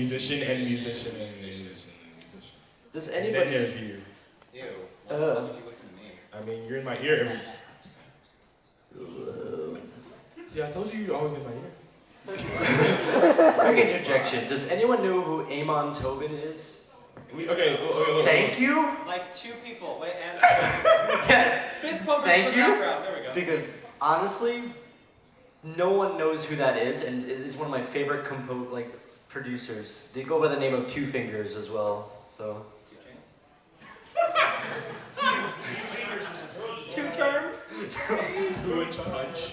musician and musician and musician. Does And anybody? then there's you. Ew. Why would you listen to me? I mean, you're in my ear every. See, I told you you're always in my ear. Quick interjection. Does anyone know who Amon Tobin is? Okay. Thank you. Like 2 people. Wait, and Yes. fist pumpers Thank in the you. background. There we go. Because honestly, no one knows who that is, and it is one of my favorite producers. They go by the name of Two Fingers as well. So. 2 terms. 2-inch punch.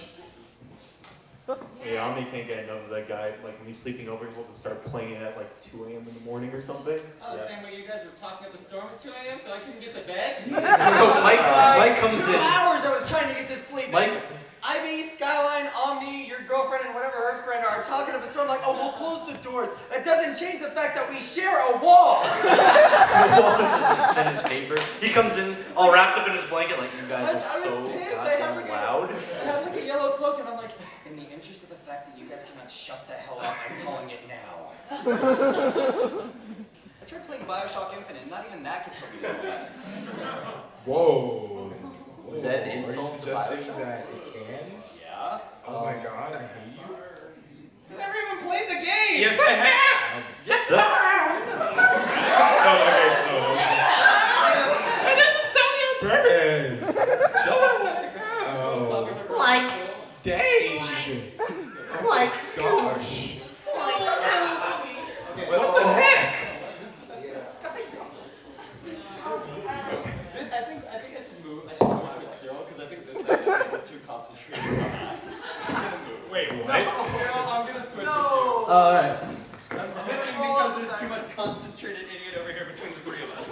Yeah, Omni can't get enough of that guy. Like when he's sleeping over, he'll just start playing it at like 2 a.m. in the morning or something. Oh, the same way you guys were talking up a storm at 2 a.m. so I couldn't get to bed? No, Mike comes 2 in. hours I was trying to get to sleep. Mike. Ivy, Skyline, Omni, your girlfriend, and whatever her friend are talking up a storm like, oh, we'll close the doors. That doesn't change the fact that we share a wall. Pen his paper. He comes in all wrapped up in his blanket like you guys are so goddamn loud. I have like a yellow cloak and I'm like, in the interest of the fact that you guys cannot shut the hell up, I'm calling it now. I tried playing Bioshock Infinite, and not even that could put me to sleep. Whoa. Is that an Are you insult to suggesting Bioshock? that it can? Yeah? Oh my god, I hate you. You never even played the game! Yes, I have! Yes, sir. Hey, that's just tell me on purpose. Shut up. Like, Dang. like, Gosh. Okay, What the heck? I think I should move. I should switch with Cyril because I think this is too concentrated on us. I'm gonna move. Wait, what? Cyril, I'm gonna switch with you. Alright. I'm switching because there's too much concentrated idiot over here between the 3 of us.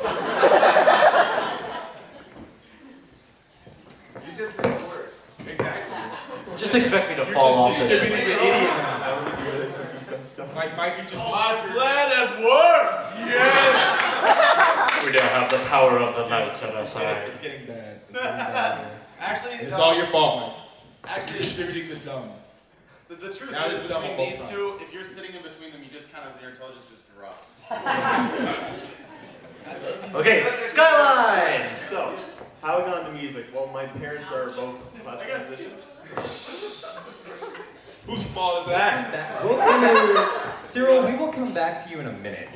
You just made it worse. Exactly. Just expect me to You're fall off just this. distributing the idiot now. Like, Mike, you just. My plan has worked! Yes! We don't have the power of the night on our side. It's getting bad. It's getting bad. Actually, It's all your fault, Mike. You're Actually, distributing the dumb. the truth Now is it's dumb between on these both two, sides. if you're sitting in between them, you just kind of, your intelligence just drops. Okay, Skyline! So, how I got into music? Well, my parents are both classical musicians. Whose fault is that? Cyril, we will come back to you in a minute.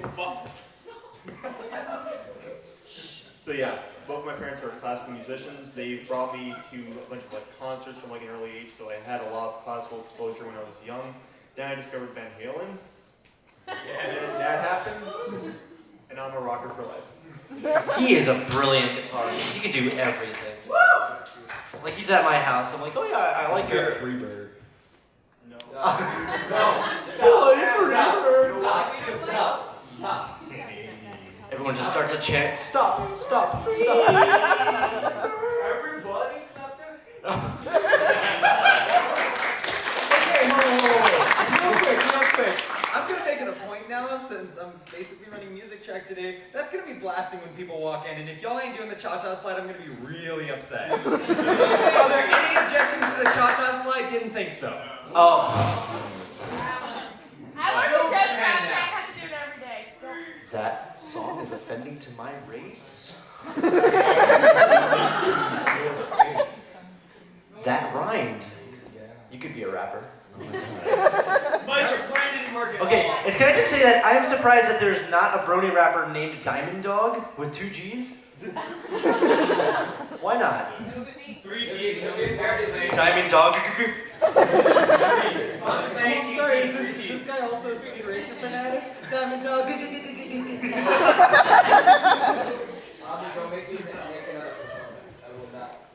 So yeah, both my parents are classical musicians. They brought me to a bunch of like concerts from like an early age, so I had a lot of classical exposure when I was young. Then I discovered Van Halen, and then that happened, and now I'm a rocker for life. He is a brilliant guitarist. He can do everything. Like he's at my house. I'm like, oh yeah, I like your. Freebird. No. Stop. Everyone just starts a chant. Stop! Stop! Stop! Everybody stop there. Real quick. I'm gonna make it a point now, since I'm basically running music track today. That's gonna be blasting when people walk in, and if y'all ain't doing the cha-cha slide, I'm gonna be really upset. Are there any objections to the cha-cha slide? Didn't think so. Oh, I want to just rap, so I have to do it every day. Go. that song is offending to my race. That rhymed. You could be a rapper. Mike, your plan didn't work at Okay, all. and can I just say that I am surprised that there's not a brony rapper named Diamond Dog with 2 G's? Why not? 3 G's. Diamond Dog. Sorry, is this guy also a speed racer fanatic? Diamond Dog.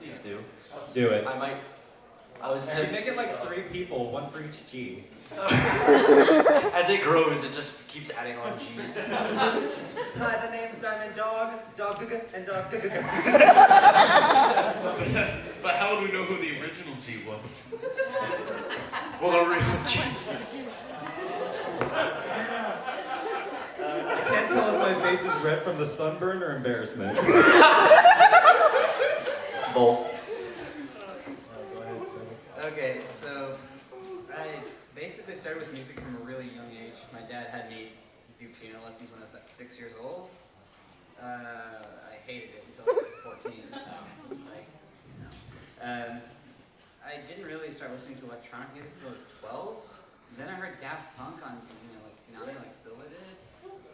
Please do. Do it. I might. I was. Should make it like 3 people, 1 for each G. As it grows, it just keeps adding on G's. Hi, the name's Diamond Dog. Dog and Dog. But how would we know who the original G was? Well, the real G. I can't tell if my face is red from the sunburn or embarrassment. Both. Okay, so I basically started with music from a really young age. My dad had me 6 years old. I hated it until I was 14. I didn't really start listening to electronic music until I was 12. Then I heard Daft Punk on, like Toonami, like Silva did.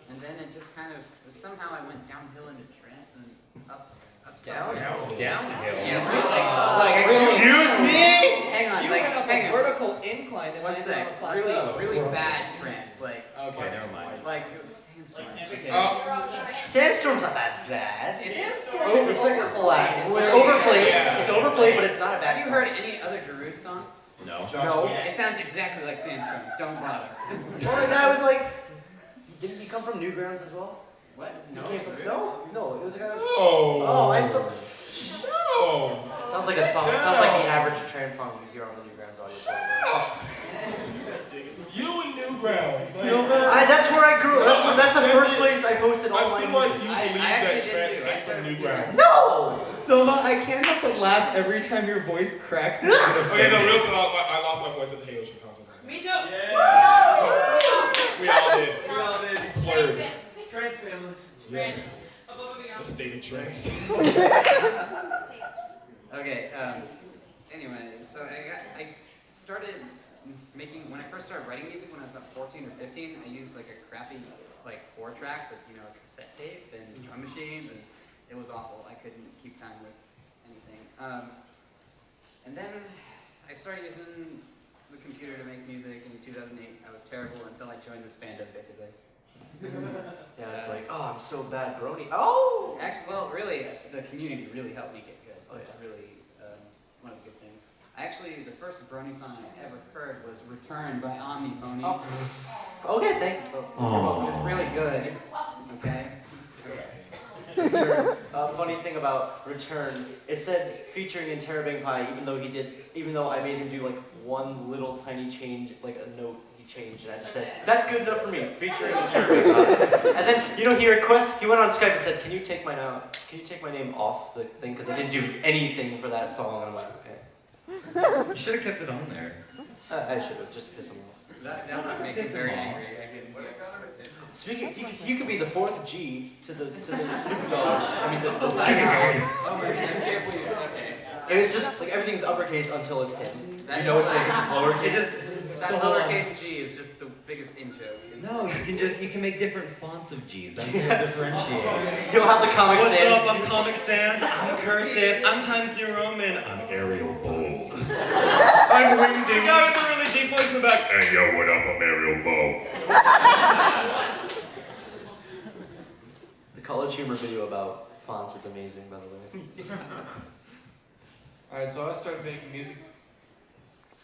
And then it just kind of, somehow I went downhill into trance and up. Downhill? Excuse me? Excuse me? Hang on, You like, went up hang a on. vertical incline and One landed on a sec. plateau. Really bad trance, like. Okay, never mind. Like, it was Sandstorm. Sandstorm's not that bad. It's It's like a classic. It's overplayed. Yeah. It's overplayed, but it's not a bad Have you song. heard any other Darude song? No. No. It sounds exactly like Sandstorm. Don't bother. Well, the guy was like, didn't he come from Newgrounds as well? What? He came from, no, it was a guy. Oh. Oh, I thought. No. Sounds like a song. It sounds like the average trance song you hear on the Newgrounds audio player. You and Newgrounds. That's where I grew up. That's the first place I posted all I my feel like music. you I believe actually that did trance too. I came from started Newgrounds. No! Soma, I can't help but laugh every time your voice cracks. And Okay, no, real talk. I lost my voice at the Halo Show concert. Me too. We all did. We all did. Blurred. Trans family. Yeah. Above and The beyond. state of trance. Okay, anyway, so I started making, when I first started writing music when I was about 14 or 15, I used like a crappy, like 4-track with, a cassette tape and drum machines, and it was awful. I couldn't keep time with anything. And then I started using the computer to make music in 2008. I was terrible until I joined this fandom, basically. Yeah, it's like, oh, I'm so bad, Brony. Oh! Actually, well, really, the community really helped me get good. Oh, That's yeah. really one of the good things. Actually, the first Brony song I ever heard was "Return" by Omni Pony. Oh. Okay, thank you. It was really good. Okay. Funny thing about Return, it said featuring Interrobang Pie, even though I made him do like one little tiny change, like a note he changed, and I just said, that's good enough for me, featuring Interrobang Pie. And then, he requested, he went on Skype and said, can you take my name off the thing, because I didn't do anything for that song, and I'm like, okay. You should have kept it on there. I should have, just to piss him off. That would make me very angry. Speaking, you could be the fourth G to the Snoop Dogg. I mean, the Oh my God, I can't believe it. Okay. And it's just like everything's uppercase until it's him. That You know, is it's like it's just lowercase. It just That lowercase G is just the biggest in joke. no. You can make different fonts of G's. That's what differentiates. You'll have the Comic What's Sans. up? I'm Comic Sans. I'm Cursive. I'm Times New Roman. I'm Arial Bold. I'm Wingdings. No, it's a really deep voice in the back. Hey yo, what up? I'm Arial Bold. The College Humor video about fonts is amazing, by the way. Alright, so I started making music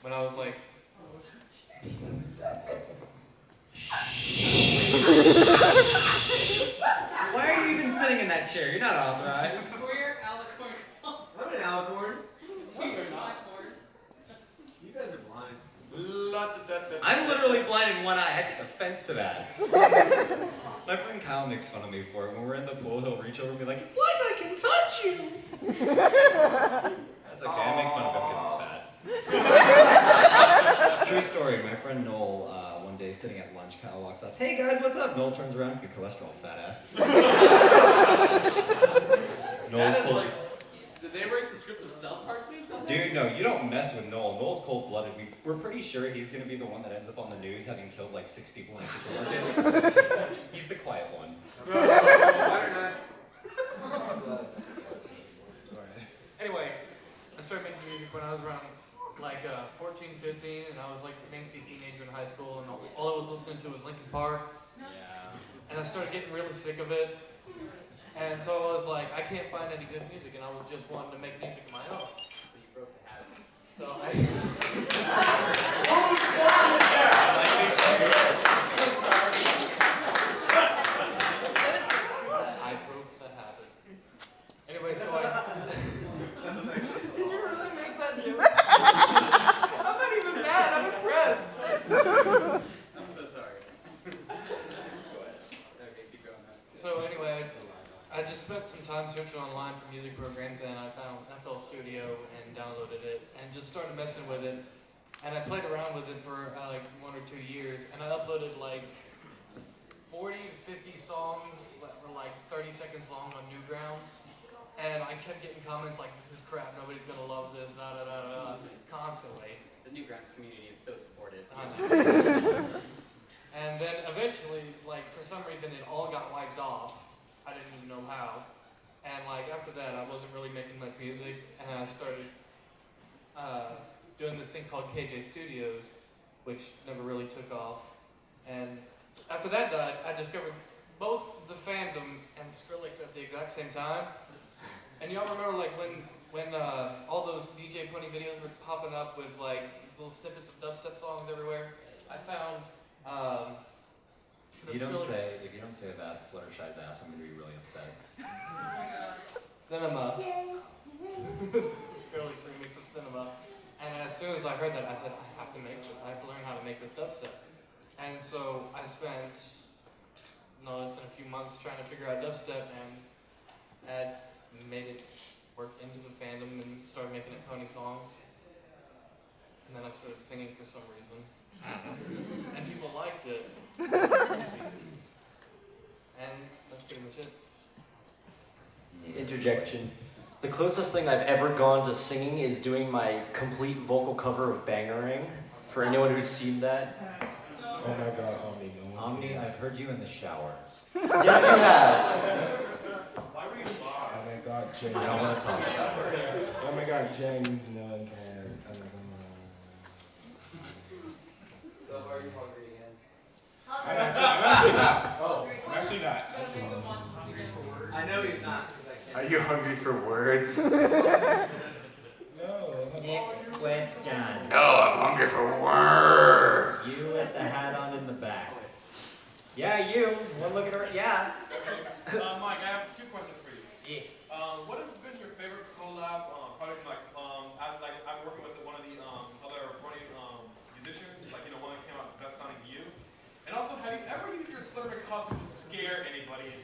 when I was like... Why are you even sitting in that chair? You're not authorized. We're alicorn. I'm an alicorn. We're alicorn. You guys are blind. I'm literally blind in one eye. I take offense to that. My friend Kyle makes fun of me for it. When we're in the pool, he'll reach over and be like, it's like I can touch you. That's okay. I make fun of him because he's fat. True story. My friend Noel, one day sitting at lunch, Kyle walks up. Hey guys, what's up? Noel turns around. Your cholesterol, fat ass. Noel's That is cold. like, did they write the script of South Park based on that? Dude, no, you don't mess with Noel. Noel's cold-blooded. We're pretty sure he's going to be the one that ends up on the news having killed like 6 people in a supermarket. He's the quiet one. Anyway, I started making music when I was around like 14, 15, and I was like an angsty teenager in high school, and all I was listening to was Linkin Park. Yeah. And I started getting really sick of it. And so I was like, I can't find any good music, and I was just wanting to make music of my own. So you broke the habit. So I broke the habit. Anyway, so Did you really make that joke? I'm not even mad. I'm impressed. I'm so sorry. Go ahead. Okay, keep going now. So anyway, I just spent some time searching online for music programs, and I found FL Studio and downloaded it and just started messing with it. And I played around with it for like 1 or 2 years, and I uploaded like 40 to 50 songs 30 seconds long on Newgrounds, and I kept getting comments like, "This is crap. Nobody's gonna love this." Da da da da. Constantly. The Newgrounds community is so supportive. And then eventually, like for some reason, it all got wiped off. I didn't even know how. And like after that, I wasn't really making much music, and I started doing this thing called KJ Studios, which never really took off. And after that died, I discovered both the fandom and Skrillex at the exact same time. And y'all remember like when all those DJ Pony videos were popping up with like little snippets of dubstep songs everywhere? I found If you don't say a vast Fluttershy's ass, I'm gonna be really upset. Cinema. Skrillex remix of Cinema. And as soon as I heard that, I said, I have to make this. I have to learn how to make this dubstep. And so I spent no less than a few months trying to figure out dubstep, and had made it work into the fandom and started making it pony songs. And then I started singing for some reason. And people liked it. And that's pretty much it. Interjection. The closest thing I've ever gone to singing is doing my complete vocal cover of Bangarang. For anyone who's seen that. Oh my God, Omni. Omni, I've heard you in the shower. Yes, you have. Why were you live? Oh my God, James. I don't want to talk about it. Oh my God, James, none can. So are you hungry again? I'm actually not. Oh, I'm actually not. I know he's not. Are you hungry for words? No. Next question. No, I'm hungry for words. You with the hat on in the back. Yeah, you. One look at her. Yeah. Mike, I have two questions for you. Yeah. What has been your favorite collab project? I'm working with one of the other Pony musicians, one that came out best sounding to you. And also, have you ever used your Slenderman costume to scare anybody and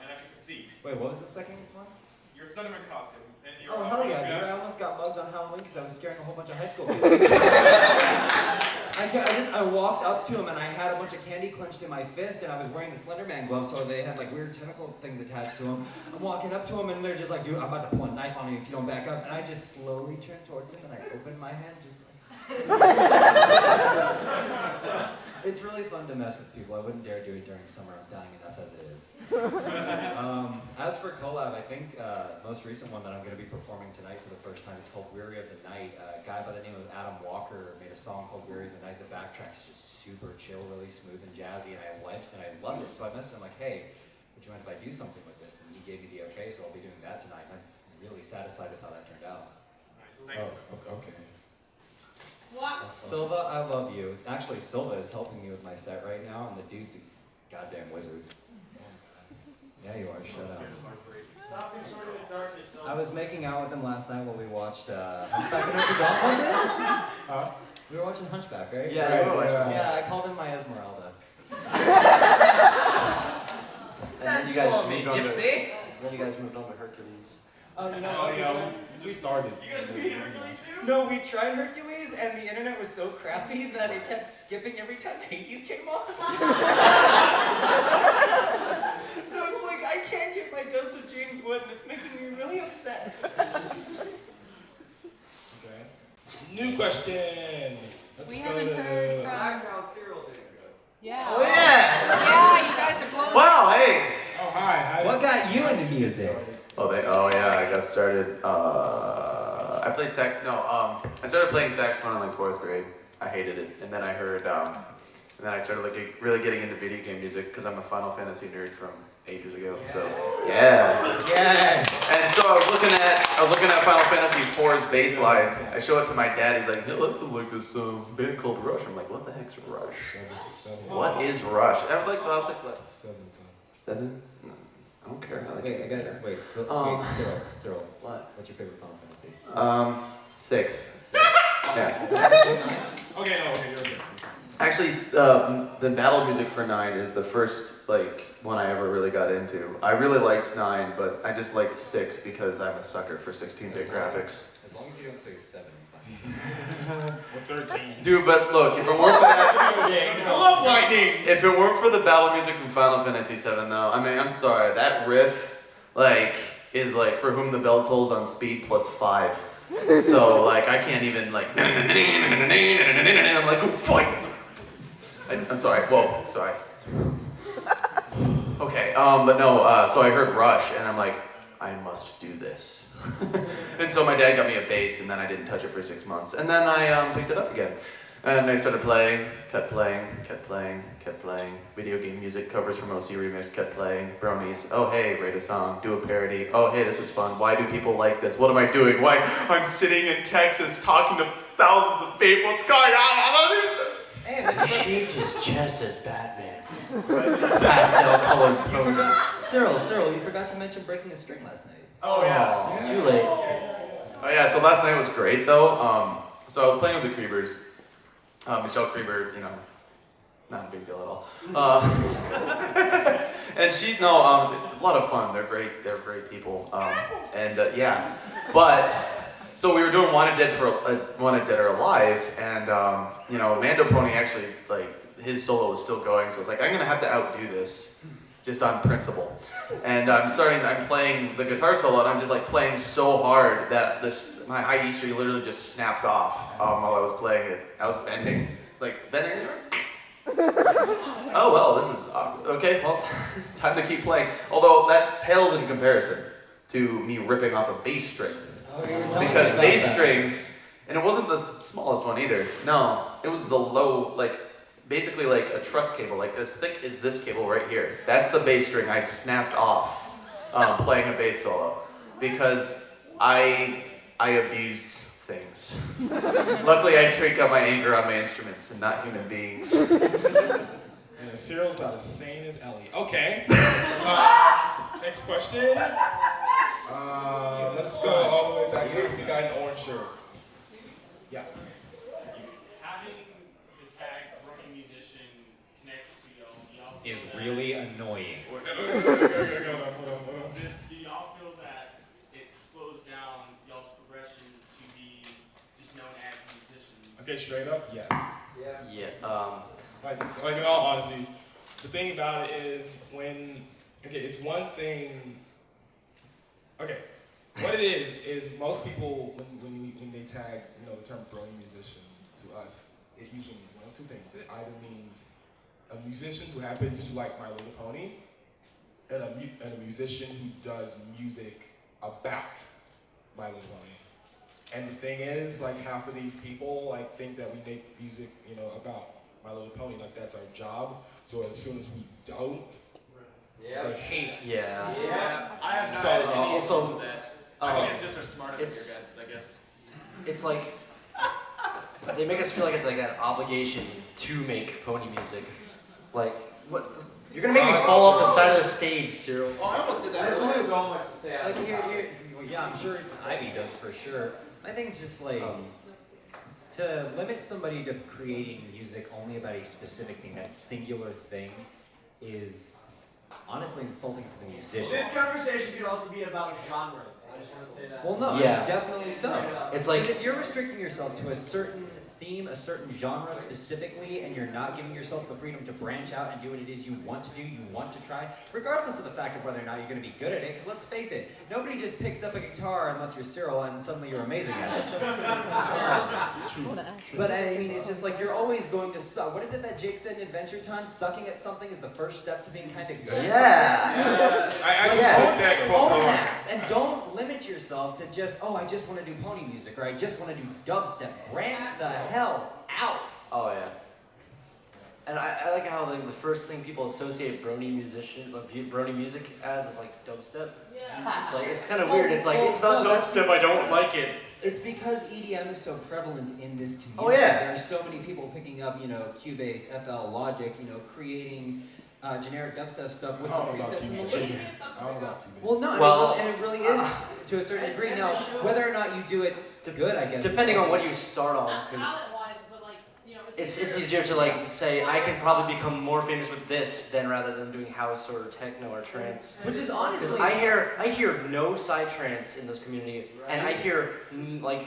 actually succeed? Wait, what was the second one? Your Slenderman costume and your. Oh, hell yeah, dude. I reaction. almost got mugged on Halloween because I was scaring a whole bunch of high school kids. I walked up to him and I had a bunch of candy clenched in my fist and I was wearing the Slenderman gloves, so they had like weird tentacle things attached to them. I'm walking up to him and they're just like, dude, I'm about to pull a knife on you if you don't back up. And I just slowly turned towards him and I opened my hand just like... It's really fun to mess with people. I wouldn't dare do it during summer. I'm dying enough as it is. As for collab, I think most recent one that I'm going to be performing tonight for the first time, it's called Weary of the Night. A guy by the name of Adam Walker made a song called Weary of the Night. The backtrack is just super chill, really smooth and jazzy, and I loved it. So I messaged him like, hey, would you mind if I do something with this? And he gave me the okay, so I'll be doing that tonight. And I'm really satisfied with how that turned out. Nice. Thank you. Oh, okay. What? Silva, I love you. Actually, Silva is helping me with my set right now, and the dude's a goddamn wizard. Yeah, you are. Shut up. Stop being sort of in darkness. I was making out with him last night while we watched Hunchback of Notre Dame. We were watching Hunchback, right? Yeah, Right, you were. yeah. Yeah, I called him my Esmeralda. And then you guys moved on to Hercules. Oh, you Oh, know, yeah, we just started. No, we tried Hercules, and the internet was so crappy that it kept skipping every time Hades came on. So it's like, I can't get my dose of James Wood, and it's making me really upset. Okay. New question. Let's We go haven't heard to... from. Yeah. Oh, yeah! Yeah, you guys are both. Wow, hey! Oh, hi. what got you into music? Oh yeah, I got started, I played sax, I started playing saxophone in like 4th grade. I hated it. And then I heard, and then I started really getting into video game music because I'm a Final Fantasy nerd from ages ago, so, yeah. Yes! And so I was looking at Final Fantasy IV's bass line. I show it to my dad, he's like, hey, listen to like this band called Rush. I'm like, what the heck's Rush? Seven. What is Rush? And I was like, what? 7 songs. 7? No, I don't care. I like Wait, it. I got it. Wait, Cyril. What? What's your favorite Final Fantasy? 6. Yeah. Okay, you're okay. Actually, the battle music for 9 is the first one I ever really got into. I really liked 9, but I just liked 6 because I'm a sucker for 16-bit graphics. As long as you don't say 7, I'm fine We're 13. Dude, but look, if it weren't for that, I love lightning. if it weren't for the battle music from Final Fantasy VII, though, I mean, I'm sorry, that riff, like, is like for whom the bell tolls on speed +5. So like, I can't even like, I'm like, go fight. I'm sorry. Whoa, sorry. Okay, but no. So I heard Rush, and I'm like, I must do this. And so my dad got me a bass, and then I didn't touch it for 6 months, and then I picked it up again. And I started playing, kept playing. Video game music, covers from OC Remix, kept playing. Bronies, oh hey, rate a song, do a parody. Oh hey, this is fun. Why do people like this? What am I doing? Why? I'm sitting in Texas talking to thousands of people. What's going on? I don't even... He shaved his chest as Batman. Pastel colored pony. Cyril, you forgot to mention breaking a string last night. Oh yeah. Too late. Oh yeah, so last night was great though. So I was playing with the Creepers. Michelle Creeper, you know, not a big deal at all. And she, a lot of fun. They're great people. Yeah, but so we were doing Wanted Dead or Alive, and you know, Mando Pony actually, like, his solo was still going, so I was like, I'm gonna have to outdo this, just on principle. And I'm playing the guitar solo, and I'm just like playing so hard that my high E string literally just snapped off while I was playing it. I was bending. It's like, bending? Oh well, this is okay. Well, time to keep playing. Although that pales in comparison to me ripping off a bass string. Because bass strings, and it wasn't the smallest one either. No, it was the low, like, basically like a truss cable, like as thick as this cable right here. That's the bass string I snapped off playing a bass solo, because I abuse things. Luckily, I take out my anger on my instruments and not human beings. And Cyril's about as sane as Ellie. Okay. Next question. Let's go all the way back here to the guy in the orange shirt. Yeah. Having the tag rookie musician connected to y'all Is really annoying. do y'all feel that it slows down y'all's progression to be just known as musicians? Okay, straight up, yes. Yeah. Like in all honesty, the thing about it is it's one thing. Okay, what it is most people when they tag, you know, the term brony musician to us, it usually means one of two things. It either means a musician who happens to like My Little Pony, and a musician who does music about My Little Pony. And the thing is, like, half of these people like think that we make music, you know, about My Little Pony, like that's our job. So as soon as we don't, they hate us. Yeah. I have So, also, just are smarter than your it's- guys, I guess. it's like, they make us feel like it's like an obligation to make pony music. Like, what? You're gonna make me fall off the side of the stage, Cyril. Oh, I almost did that. There's so much to say. Like yeah, I'm sure Ivy does for sure. I think just like to limit somebody to creating music only about a specific thing, that singular thing, is honestly insulting to the musician. This conversation could also be about genres. I just want to say that. Well, no, Yeah. definitely so. It's like, If you're restricting yourself to a certain theme, a certain genre specifically, and you're not giving yourself the freedom to branch out and do what it is you want to do, you want to try, regardless of the fact of whether or not you're going to be good at it, because let's face it, nobody just picks up a guitar unless you're Cyril and suddenly you're amazing at it. But I mean, it's just like you're always going to suck. What is it that Jake said in Adventure Time? Sucking at something is the first step to being kind of good. yeah. I just took that quote Own to heart. that. And don't limit yourself to just, oh, I just want to do pony music, or I just want to do dubstep. Branch the hell out. Oh yeah. And I like how the first thing people associate brony music as is like dubstep. Yeah. It's like, it's kind of weird. It's like, it's not dubstep, I don't like it. It's because EDM is so prevalent in this community. Oh, yeah. There are so many people picking up, you know, Cubase, FL, Logic, you know, creating generic dubstep stuff with the I don't know about presets and the Cubase. layers. I don't know about Cubase. Well, no, Well, and it really is to a certain degree. Now, whether or not you do it good, I guess. Depending on what you start on, Not because talent-wise, but like, you know, it's easier to like say I can probably become more famous with this than rather than doing house or techno or trance. Which is Because honestly, I hear no psytrance in this community, and I hear like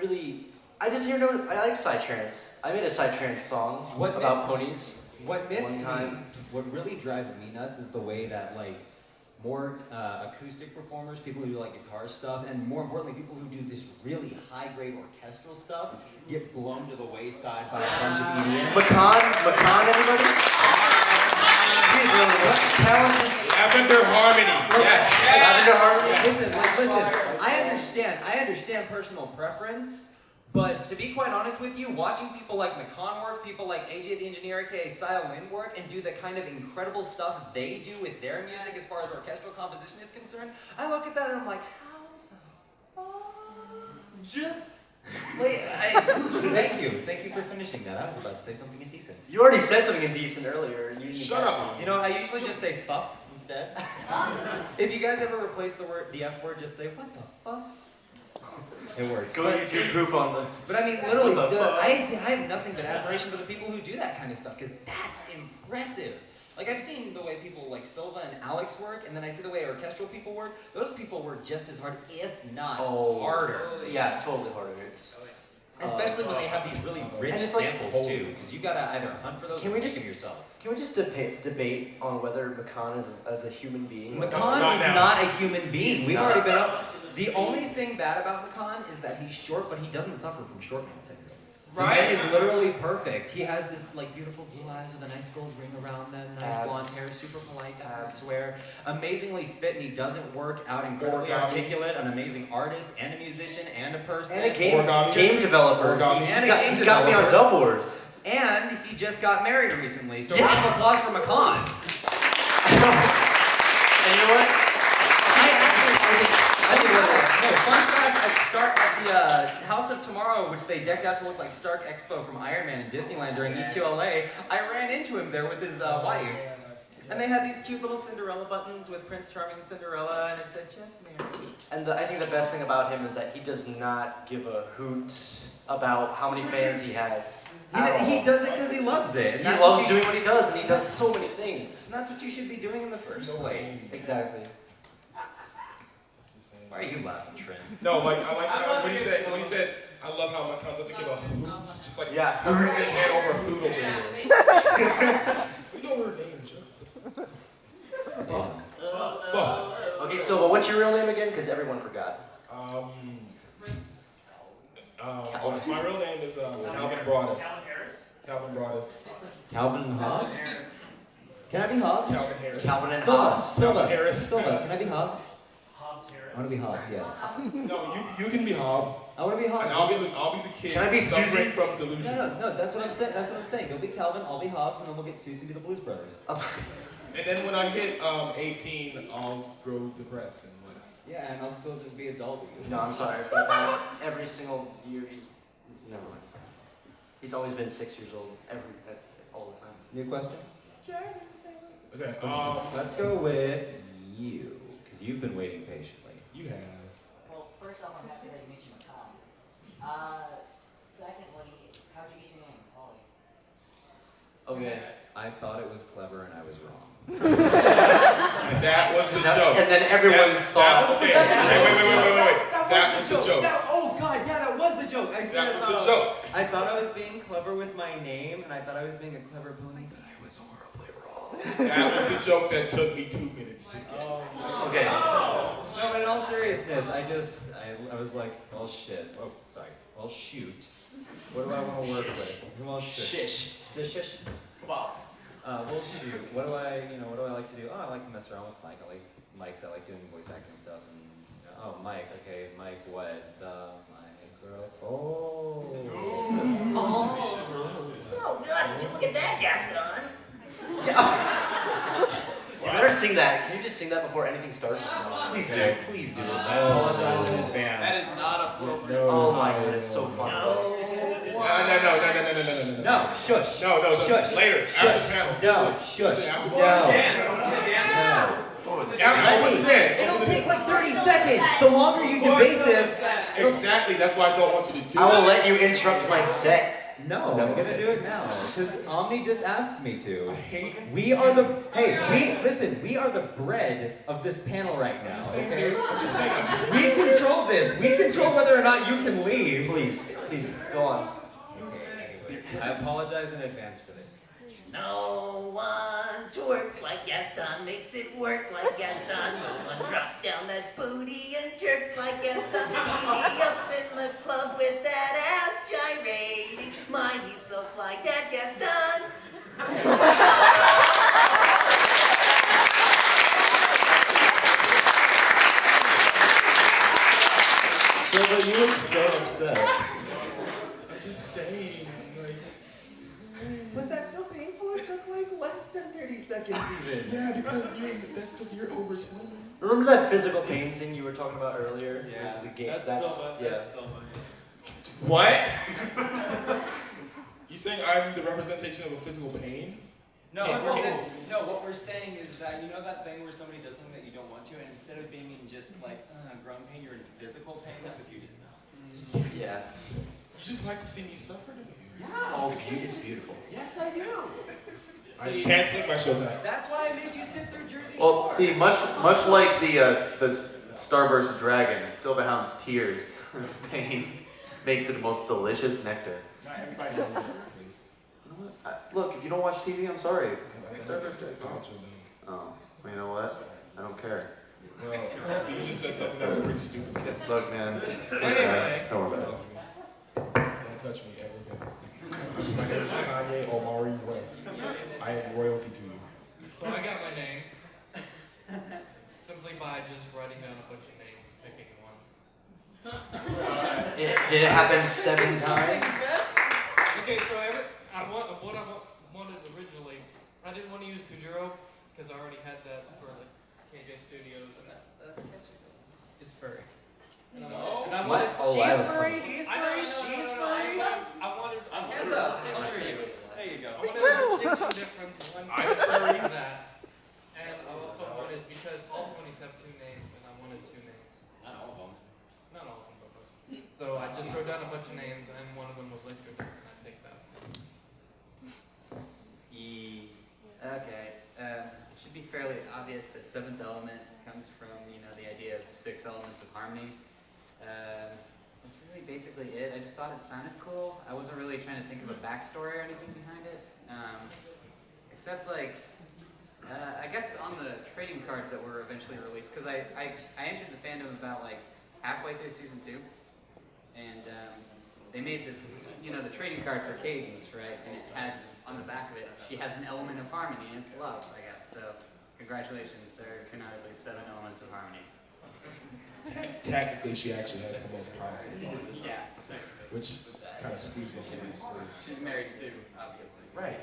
really. I just hear no. I like psytrance. I made a psytrance song What about makes- ponies. What makes One me, time. what really drives me nuts is the way that like more acoustic performers, people who do like guitar stuff, and more importantly, people who do this really high-grade orchestral stuff get blown to the wayside by a bunch of EDM. Macan, everybody. He's really talented. Lavender Harmony. Yeah. Lavender Harmony. Listen, I understand personal preference, but to be quite honest with you, watching people like McCon work, people like AJ the Engineer, aka Sile Lin work, and do the kind of incredible stuff they do with their music as far as orchestral composition is concerned, I look at that and I'm like, how the fuck? Wait, thank you for finishing that. I was about to say something indecent. You already said something indecent earlier. And you didn't Shut catch up. it. You know, I usually just say fuck instead. If you guys ever replace the F word, just say, what the fuck? It works. Go to YouTube group on the. But I mean, literally, What the fuck? I have nothing but admiration for the people who do that kind of stuff, because that's impressive. Like, I've seen the way people like Silva and Alex work, and then I see the way orchestral people work. Those people work just as hard, if not harder. Yeah, totally harder. It's. Especially when they have these really rich And it's like- samples, too, because you gotta either hunt for those Can or we make just- them yourself. Can we just debate on whether Macan is a human being? McCon not is now. not a human being. He's We've not. already been up. The only thing bad about McCon is that he's short, but he doesn't suffer from short man syndrome. The man is literally perfect. He has this like beautiful blue eyes with a nice gold ring around them, nice Abs. blonde hair, super polite, I Abs. swear. Amazingly fit, and he doesn't work out, incredibly Origami. articulate, an amazing artist, and a musician, and a person. And a game Origami. developer. Origami. He, And a got, game he got me on developer. Dub Wars. And he just got married recently, so Yeah. round of applause for McCon. And you know what? I think one of the- No, fun fact, at the House of Tomorrow, which they decked out to look like Stark Expo from Iron Man in Disneyland during EQLA, I ran into him there with his wife. And they had these cute little Cinderella buttons with Prince Charming and Cinderella, and it said, just married. And I think the best thing about him is that he does not give a hoot about how many fans he has. at He all. does it because he loves it. and He that's loves what you- doing what he does, and he does so many things. And that's what you should be doing in the first place. Exactly. Why are you laughing, Trent? No, like I like how when he said I love how Macan doesn't give a hoot. It's just like Yeah. turn his hand over a hoot over there. We know her name, Joe. Fuck. Okay, so but what's your real name again? Because everyone forgot. My real name is Calvin Broadus. Calvin Broadus. Calvin Hobbs? Can I be Hobbs? Calvin Harris. Calvin and Silva, Hobbs. Silva, Harris. Silva, can I be Hobbs? Hobbs Harris. I want to be Hobbs, yes. No, you can be Hobbs, I want to be and Hobbs. I'll be the kid. Can I be suffering Susie? from delusions. No, that's what I'm saying. That's what I'm saying. You'll be Calvin, I'll be Hobbs, and then we'll get Susie to the Blues Brothers. And then when I hit 18, I'll grow depressed and whatnot. Yeah, and I'll still just be a Dolby. No, I'm sorry. For the past every single year, he's never mind. He's always been 6 years old all the time. New question? Okay. Let's go with you, because you've been waiting patiently. You have. Well, first off, I'm happy that you mentioned Macau. Secondly, how'd you get your name, Ollie? Okay. I thought it was clever and I was wrong. And that was the joke. And then everyone That thought. was okay. Wait. That was the joke. Oh God, yeah, that was the joke. I said That was the joke. I thought I was being clever with my name, and I thought I was being a clever pony, but I was horribly wrong. That was the joke that took me 2 minutes to get. Okay. No, but in all seriousness, I was like, well, shit. Oh, sorry. Well, shoot. What do I want to work with? Well, shish. The shish. Come on. Well, shoot. What do I like to do? Oh, I like to mess around with Mike. I like mics. I like doing voice acting stuff. And oh, Mike. Okay, Mike. What? The microphone. Oh, God, look at that, Gaston. You better sing that. Can you just sing that before anything starts? Please do. Please do. I apologize in advance. That is not appropriate. Oh my god, it's so fun. No. No, shush. No. Shush. Later. Shush. After the panel. No, Seriously. shush. After the No. panel. No. After the It'll take like 30 seconds. The longer you debate this, Exactly. That's why I don't want you to do I will it. let you interrupt my set. No, I'm gonna do it now because Omni just asked me to. I hate. We are the we are the bread of this panel right now. I'm just saying, Okay? dude. I'm just saying. We control this. We control whether or not you can leave. Please, go on. I apologize in advance for this. No one twerks like Gaston, makes it work like Gaston. No one drops down that booty and jerks like Gaston. Meet me up in the club with that ass gyrating. My, he's so fly, Dad Gaston. Silva, you look so upset. I'm just saying. Like. Was that so painful? It took like less than 30 seconds even. Yeah, because you're over 20. Remember that physical pain thing you were talking about earlier? Yeah, The game. that's so funny. yeah. That's so funny. What? You saying I'm the representation of a physical pain? No, what we're saying is that you know that thing where somebody does something that you don't want to, and instead of being in just like grown pain, you're in physical pain because you just know. Yeah. You just like to see me suffer? Yeah. Oh, it's beautiful. Yes, I do. I'm canceling my showtime. That's why I made you sit through Jersey Well, Shore. see, much like the Starburst dragon, Silverhound's tears of pain make the most delicious nectar. Not everybody knows that, please. You know what? Look, if you don't watch TV, I'm sorry. Starburst dragon. Oh, well, you know what? I don't care. Well, so you just said something that was pretty stupid. Look, man. Anyway. Don't worry about it. Don't touch me ever again. My name is Kanye Omari West. I am royalty to you. So I got my name simply by just writing down a bunch of names, picking one. Did it happen 7 times? Okay, so what I wanted originally, I didn't want to use Kujiro because I already had that for the KJ Studios, and it's furry. No. And I wanted, Oh, she's wow. furry, he's furry, she's furry. I wanted Hands up. There you go. I wanted a distinction difference, one furry and that. And I also wanted, because all ponies have 2 names, and I wanted 2 names. Not all of them. Not all of them, but most. So I just wrote down a bunch of names, and one of them was listed, and I think that. Okay. It should be fairly obvious that 7th element comes from, the idea of 6 elements of harmony. That's really basically it. I just thought it sounded cool. I wasn't really trying to think of a backstory or anything behind it. Except I guess on the trading cards that were eventually released, because I entered the fandom about like halfway through season 2, and they made this, the trading card for Cadence, right? And it had on the back of it, she has an element of harmony, and it's love, I guess. So congratulations, there are canonically 7 elements of harmony. Technically, she actually has the most powerful, Yeah. which kind of screws the whole story. She's married Sue, obviously. Right.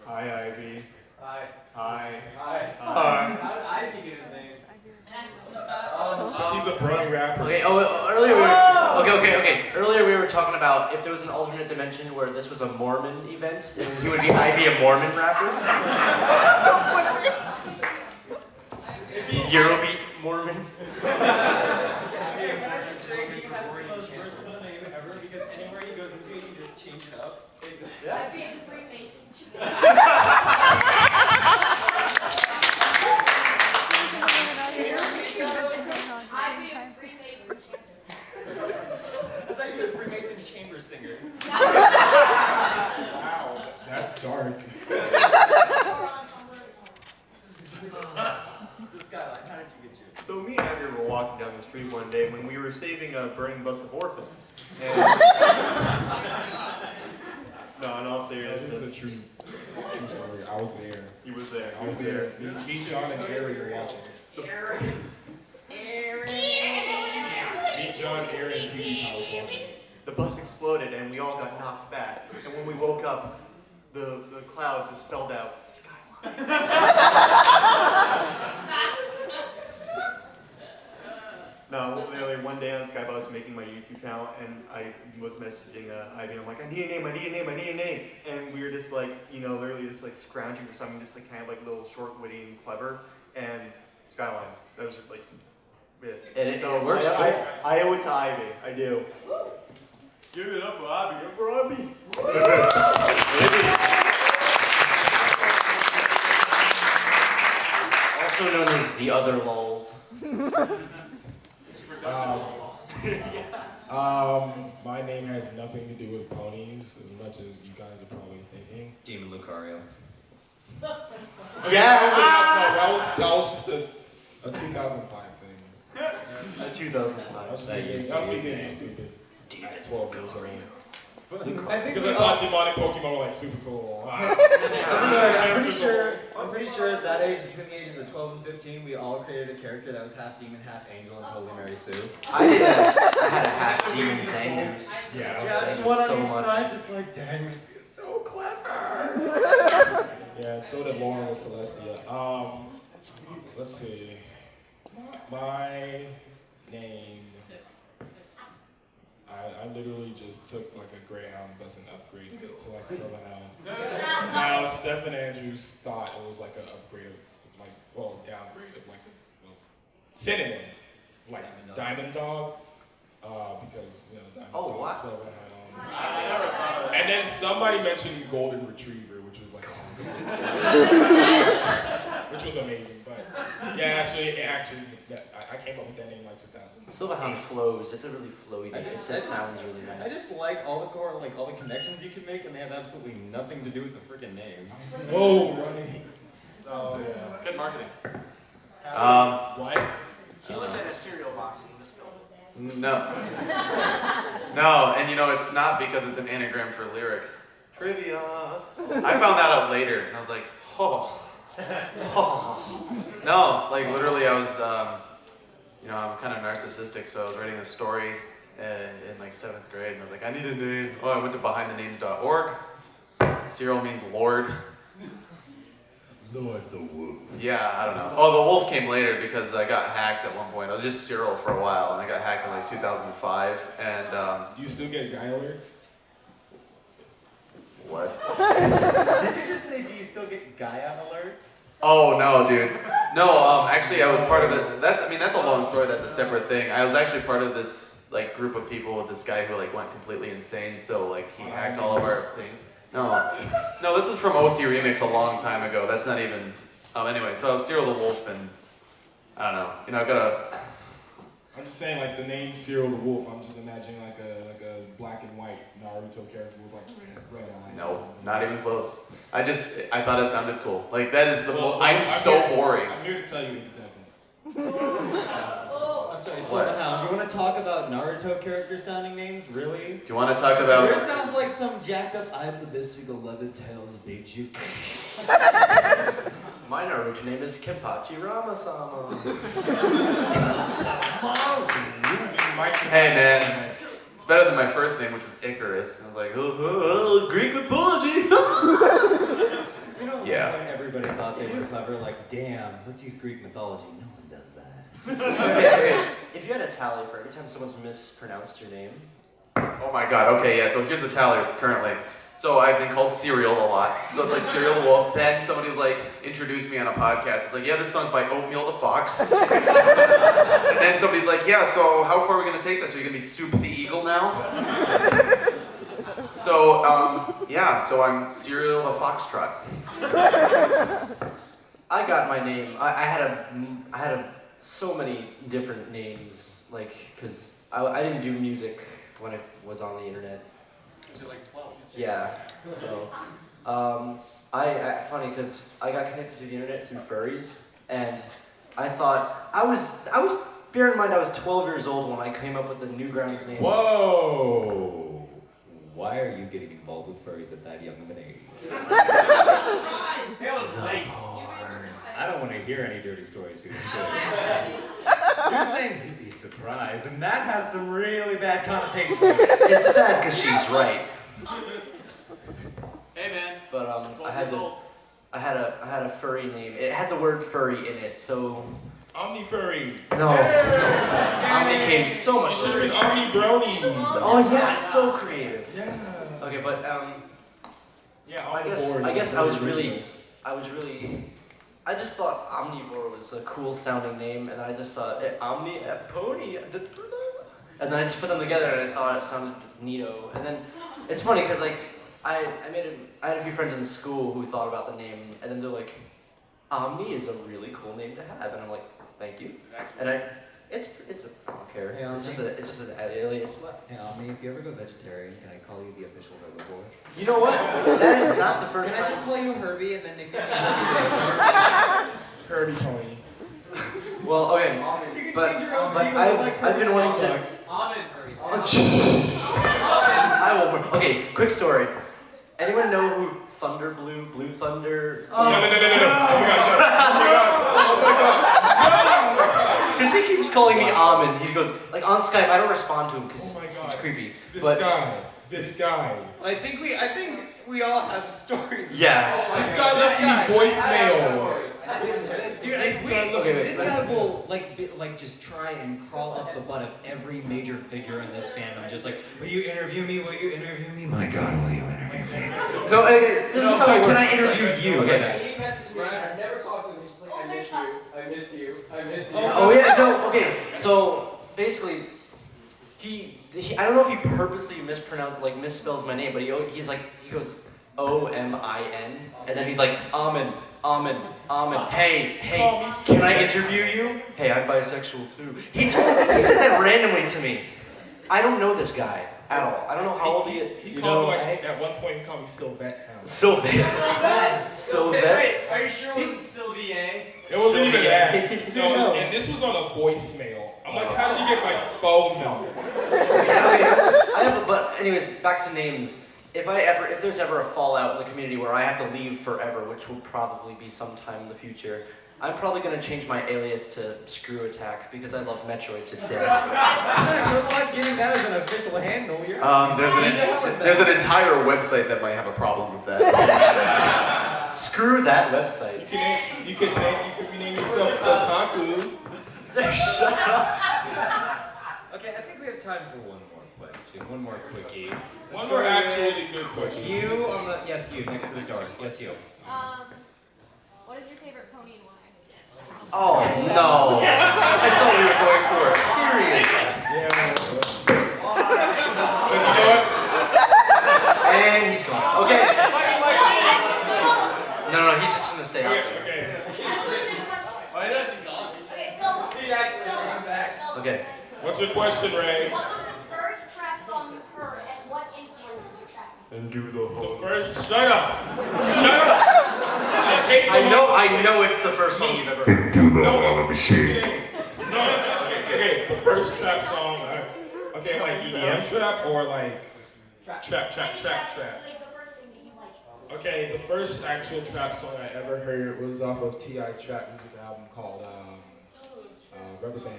Hi, Ivy. Hi. Hi. Hi. How did I think of his name? She's a brony rapper. Okay, earlier we were, okay. Earlier we were talking about if there was an alternate dimension where this was a Mormon event, and he would be Ivy, a Mormon rapper. Eurobeat Mormon. Can I just say he has the most versatile name ever because anywhere he goes into, he just change it up. I'd be a Freemason. I'd be a Freemason chanter. I thought you said Freemason chamber singer. Wow, that's dark. Or on Tumblr or something. So Skyline, how did you get yours? So me and Ivy were walking down the street one day when we were saving a burning bus of orphans. And no, in all This seriousness, is a true story. I was there. he was there. I was there. Me, John, and Aaron were watching. Me, John, Aaron, and PewDiePie was watching. The bus exploded and we all got knocked back. And when we woke up, the clouds just spelled out Skyline. No, literally one day on Skype I was making my YouTube channel and I was messaging Ivy. I'm like, I need a name, I need a name, I need a name. And we were just like, literally just like scrounging for something just like kind of like little short, witty, and clever. And Skyline, that was like it. And it So works. I owe it to Ivy. I do. Give it up for Abby. Up for Abby. Also known as the other lulls. My name has nothing to do with ponies, as much as you guys are probably thinking. Demon Lucario. Yeah. That was just a 2005 thing. A 2005. I was That being used to be his name. stupid. At 12 years old. I think Because we I all- thought demonic Pokemon were like super cool. I'm pretty sure at that age, between the ages of 12 and 15, we all created a character that was half demon, half angel, and totally Mary Sue. I had a half demon Zangoose. Yeah, just one on each side, just like, dang, this is so clever. Yeah, and so did Lauren with Celestia. Let's see. My name. I literally just took like a Greyhound bus and upgraded it to like Silverhound. Now Stephen Andrews thought it was like an upgrade of downgrade of like a synonym, like Diamond Dog, because Diamond Dog, Silverhound. And then somebody mentioned Golden Retriever, which was like awesome. Which was amazing, but yeah, I came up with that name in like 2000. Silverhound flows. It's a really flowy name. It just sounds really nice. I just like all the connections you can make, and they have absolutely nothing to do with the freaking name. Oh, right. So yeah. Good marketing. What? He looked at a cereal box and he just go. No. No, and it's not because it's an anagram for lyric. Trivia. I found that out later, and I was like, oh. No, like literally I was, I'm kind of narcissistic, so I was writing a story in like 7th grade, and I was like, I need a name. Oh, I went to behindthenames.org. Cyril means Lord. Lord the Wolf. Yeah, I don't know. Oh, the wolf came later because I got hacked at one point. I was just Cyril for a while, and I got hacked in like 2005, and Do you still get guy alerts? What? Did you just say, do you still get Gaia alerts? Oh no, dude. No, actually I was part of it. That's a long story, that's a separate thing. I was actually part of this like group of people with this guy who like went completely insane, so like he hacked all of our things. No, this is from OC Remix a long time ago. That's not even anyway, so I was Cyril the Wolf, and I don't know. I've got I'm just saying, like the name Cyril the Wolf. I'm just imagining like a black and white Naruto character with like red eyes. no, not even close. I thought it sounded cool. Like that is the Well, I'm so boring. I'm here to tell you it doesn't. I'm sorry, Silverhound, you want to talk about Naruto character sounding names? Really? Do you want to talk about? Yours sounds like some jacked up, I'm the missing 11 tails Beiju. My Naruto name is Kenpachi Ramasama. Hey man, it's better than my first name, which was Icarus. I was like, Greek mythology. Yeah. When everybody thought they were clever, like, damn, let's use Greek mythology. No one does that. Okay. If you had a tally for every time someone's mispronounced your name. Oh my god, okay, yeah, so here's the tally currently. So I've been called Cereal a lot. So it's like Cereal the Wolf. Then somebody was like, introduced me on a podcast. It's like, yeah, this song's by Oatmeal the Fox. And then somebody's like, yeah, so how far are we gonna take this? Are you gonna be Soup the Eagle now? So, so I'm Cereal the Foxtrot. I got my name. I had so many different names, like, cause I didn't do music when I was on the internet. You're like 12. Yeah. So, funny because I got connected to the internet through furries, and I thought I was. Bear in mind, I was 12 years old when I came up with the Newgrounds name. Whoa! Why are you getting involved with furries at that young of an age? That was late. I don't want to hear any dirty stories here. You're saying you'd be surprised, and that has some really bad connotations. It's sad because she's right. Hey man. But I had a furry name. It had the word furry in it, so. Omni Furry. No. Omni came so much. Should have been Omni Brony. Oh yeah, so creative. Yeah. Okay, but Yeah, I guess I just thought Omnivore was a cool sounding name, and I just thought Omni at Pony, and And then I just put them together and I thought it sounded neato. And then it's funny because like I had a few friends in school who thought about the name, and then they're like, Omni is a really cool name to have, and I'm like, thank you. And I don't care. Hey, it's just an alias. What? Hey, Omni, if you ever go vegetarian, can I call you the official herbivore? You know what? That is not the first Can I time. just call you Herbie and then nickname you Herbie Pony. Well, okay, You can but change your own but name I've like I've been wanting to. Almond Herbie. I will. Okay, quick story. Anyone know who Blue Thunder? No. Oh my god. Because he keeps calling me Almond. He goes, like on Skype, I don't respond to him because Oh my god. it's creepy. This guy. I think we all have stories. Yeah. This guy left me voicemail. Dude, This guy let's- will like just try and crawl up the butt of every major figure in this fandom. Just like, will you interview me? Will you interview me? My God, will you interview me? No, okay, this is how So it can I works. interview you? Okay. He messaged me. I've never talked to him. He's just like, I miss you. I miss you. I miss you. Oh yeah, no, okay. So basically, he I don't know if he purposely misspells my name, but he goes O-M-I-N, and then he's like Almond. Hey, can I interview you? Hey, I'm bisexual too. He said that randomly to me. I don't know this guy at all. I don't know how old he is. He called me at one point. He called me Sylvette Hound. Sylvette. Wait, are you sure it wasn't Sylvie A? It wasn't even that. No. No, and this was on a voicemail. I'm like, how did you get my phone number? But anyways, back to names. If there's ever a fallout in the community where I have to leave forever, which will probably be sometime in the future, I'm probably gonna change my alias to Screw Attack because I love Metroid to death. Good luck getting that as an official handle. There's an entire website that might have a problem with that. Screw that website. You could rename yourself Kotaku. Shut up. Okay, I think we have time for one more question. One more quickie. One more actually good question. You on the you next to the door. Yes, you. What is your favorite pony and why? Oh no! I thought we were going for a serious. Yeah. You know what? And he's gone. Okay. No, he's just gonna stay out there. Okay. What's your question, Ray? What was the first trap song you heard and what influences your trap? And do the whole. Shut up! Shut up! I know it's the first song you've ever heard. Okay, the first trap song. Okay, like EDM trap or like trap. Like the first thing that you like. Okay, the first actual trap song I ever heard was off of T.I.'s trap music album called Rubber Band.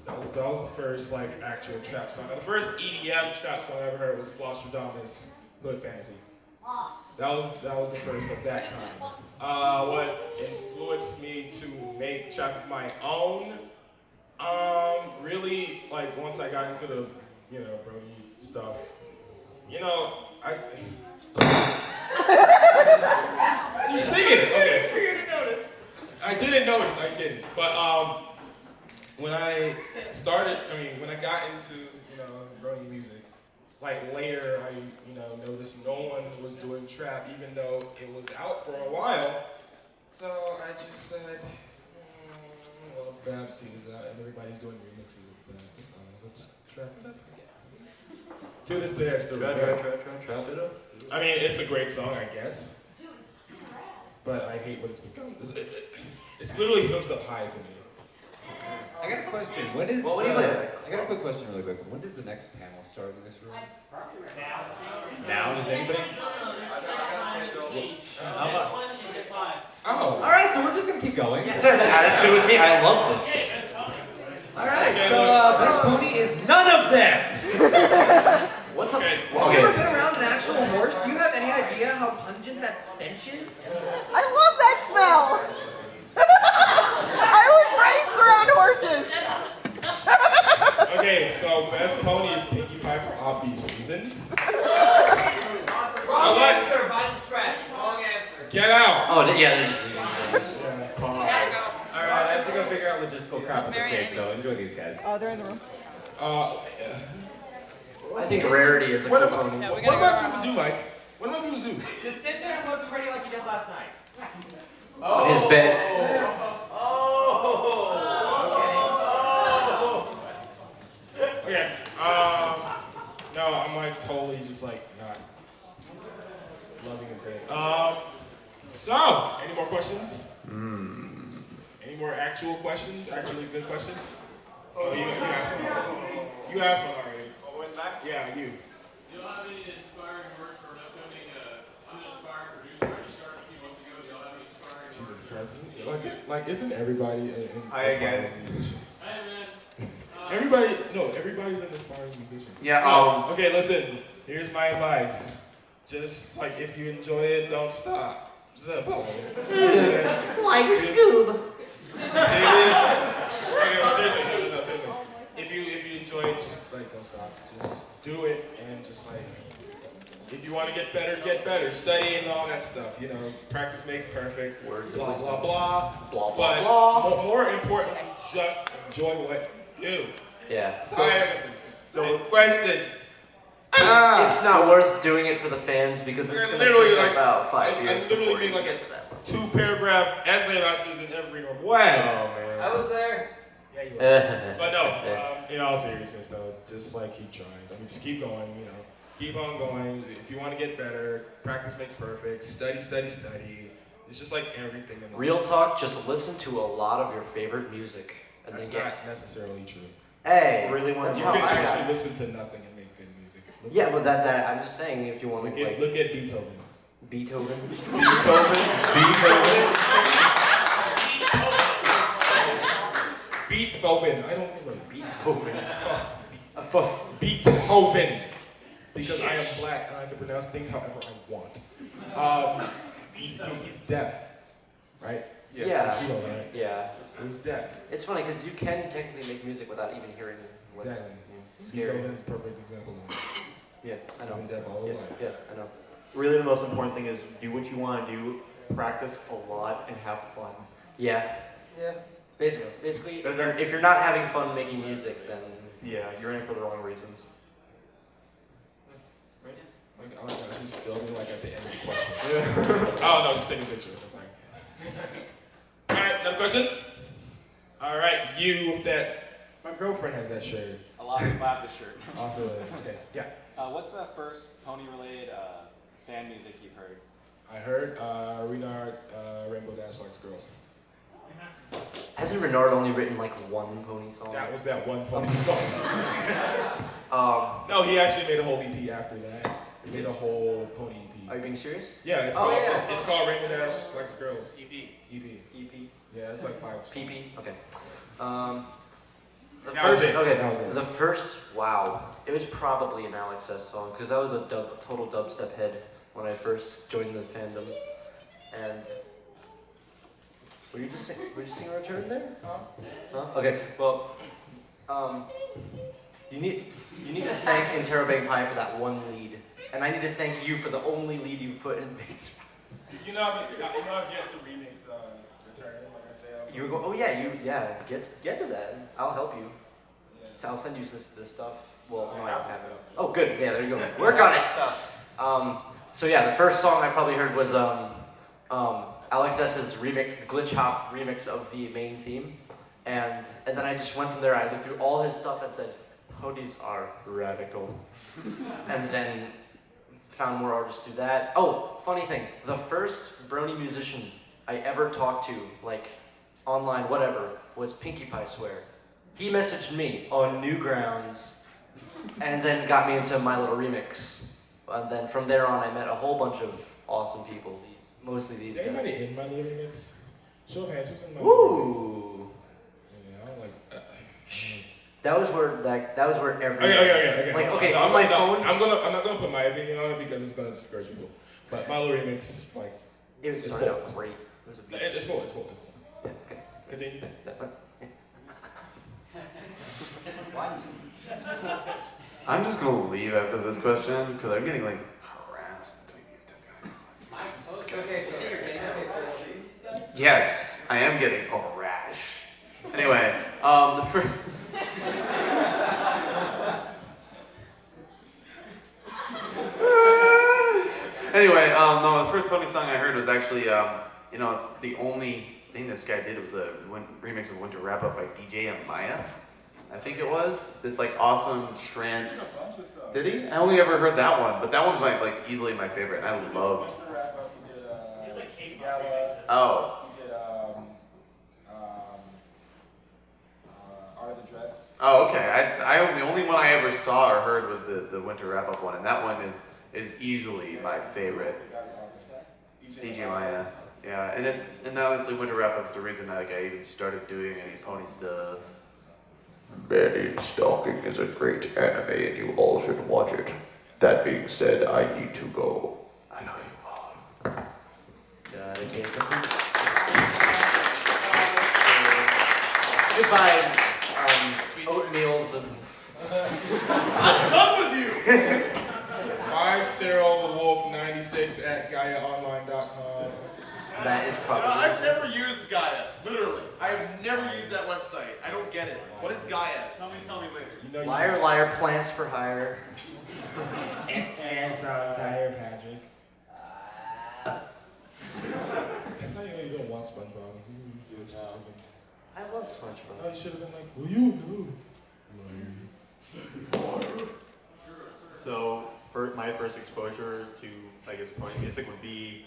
That was the first like actual trap song. The first EDM trap song I ever heard was Flostradamus Hood Fantasy. That was the first of that kind. What influenced me to make trap of my own? Really, like once I got into the, Brody stuff. You singing? Okay. For you to notice. I didn't notice. I didn't. But when I got into Brody music. Like later, I noticed no one was doing trap, even though it was out for a while. So I just said, well, Babsy is out and everybody's doing remixes of that. So let's trap it up, I guess. To this day, I still Trap it up. I mean, it's a great song, I guess. Dude, it's fucking rad. But I hate what it's become. It's literally hooks up high to me. I got a question. When is? Well, what do you play? I got a quick question, really quick. When does the next panel start in this room? Now, does anybody? Oh. All right, so we're just gonna keep going. That's good with me. I love this. All right, so best pony is none of them. What's up? Have you ever been around an actual horse? Do you have any idea how pungent that stench is? I love that smell. I was raised around horses. Okay, so best pony is Pinkie Pie for obvious reasons. Wrong answer, by the scratch. Wrong answer. Get out! Oh, yeah, they're just. All right, I have to go figure out logistical crap at the stage, though. Enjoy these guys. Oh, they're in the room. I think rarity is a What am component. I supposed to do, Mike? What am I supposed to do? Just sit there and look pretty like you did last night. On his bed. Okay. No, I'm like totally just like not loving it today. So, any more questions? Any more actual questions? Actually good questions? Oh, you asked one. You asked one already. All the way back? Yeah, you. Do you all have any inspiring words for an upcoming uninspiring producer? I just started a few months ago. Do y'all have any inspiring Jesus words? Christ. Like isn't everybody an again. aspiring musician? Hey, man. Everybody's an aspiring musician. Yeah, Okay, listen. Here's my advice. Just like if you enjoy it, don't stop. Like Scoob. Seriously. If you enjoy it, just like don't stop. Just do it and just like if you want to get better. Study and all that stuff. You know, practice makes perfect. Words of blah wisdom. blah blah. Blah, blah, But blah. more importantly, just enjoy what you do. Yeah. So question. It's not worth doing it for the fans because it's going to take about 5 years I literally before you made like get a to that point. 2-paragraph essay about this in every normal way. Oh man. I was there. Yeah, you were. But no, in all seriousness though, just like keep trying. I mean, just keep going, you know. Keep on going. If you want to get better, practice makes perfect. Study. It's just like everything in life. Real talk, just listen to a lot of your favorite music. And That's then not necessarily true. Hey, Really want that's You how can I got actually it. listen to nothing and make good music. Yeah, but that I'm just saying if you want to like Look at Beethoven. Beethoven. Beethoven. I don't think like Beethoven. Beethoven. Because I am black and I can pronounce things however I want. He's deaf, right? Yeah. You know, right? Yeah. He's deaf. It's funny because you can technically make music without even hearing what. Exactly. Scary. Beethoven's a perfect example of that. Yeah, I know. Been deaf all his life. Yeah, I know. Really, the most important thing is do what you want to do, practice a lot, and have fun. Yeah. Yeah. Basically, if you're not having fun making music, then Yeah, you're in it for the wrong reasons. Like, I like that. He's filming like at the end of the question. Oh no, just take a picture. That's fine. All right, another question. All right, you with that. My girlfriend has that shirt. A lot of people have this shirt. Also, okay, yeah. What's the first pony-related fan music you've heard? I heard Renard Rainbow Dash Likes Girls. hasn't Renard only written like one pony song? That was that one pony song. No, he actually made a whole EP after that. He made a whole pony EP. Are you being serious? Yeah, it's called Rainbow Dash Likes Girls. EP. Yeah, it's like 5. PP. Okay. The first, wow, it was probably an Alex S song because I was a total dubstep head when I first joined the fandom. And were you just singing Return there? Huh? Okay. Well, you need to thank Interrobang Pie for that one lead, and I need to thank you for the only lead you put in. You know, I've yet to remix Return, like I said. You were going. Oh yeah, get to that. I'll help you. So I'll send you this stuff. Well, no, I don't have it. Oh, good. Yeah, there you go. Work on it. So yeah, the first song I probably heard was Alex S's remix, the glitch hop remix of the main theme, and then I just went from there. I looked through all his stuff and said, "Ponies are radical," and then found more artists do that. Oh, funny thing, the first brony musician I ever talked to, like online, whatever, was Pinkie Pie Swear. He messaged me on Newgrounds, and then got me into My Little Remix. And then from there on, I met a whole bunch of awesome people. Mostly these guys. Anybody in My Little Remix? Show of hands, who's in My Little Remix? Woo! Yeah, I like. That was where every. Okay. Like okay, No, on my phone. I'm not gonna put my opinion on it because it's gonna discourage people. But My Little Remix, like. It started out great. It was a beat. It's cool. Yeah. Okay. Continue. I'm just gonna leave after this question because I'm getting like harassed between these two guys. Yes, I am getting a rash. Anyway, the first. Anyway, no, the first pony song I heard was actually, you know, the only thing this guy did was a remix of Winter Wrap Up by DJ and Maya. I think it was this like awesome trance. Did he? I only ever heard that one, but that one's like easily my favorite. And I loved. Winter Wrap Up, he did, It was like K-pop Gala. remixes. Oh. He did Art of the Dress. Oh, okay. The only one I ever saw or heard was the Winter Wrap Up one, and that one is easily my favorite. DJ Maya. Yeah, and honestly, Winter Wrap Up's the reason I even started doing any pony stuff. Manny Stalking is a great anime and you all should watch it. That being said, I need to go. I love you all. Gotta take a poop. Goodbye, oatmeal. I'm done with you! By Cyril the Wolf 96 at GaiaOnline.com. That is probably. I've never used Gaia, literally. I've never used that website. I don't get it. What is Gaia? Tell me later. Liar, liar, plants for hire. It's pants on fire, Patrick. That's how you know you don't want SpongeBob. I love SpongeBob. No, you should have been like, will you? No. So, my first exposure to, I guess, pony music would be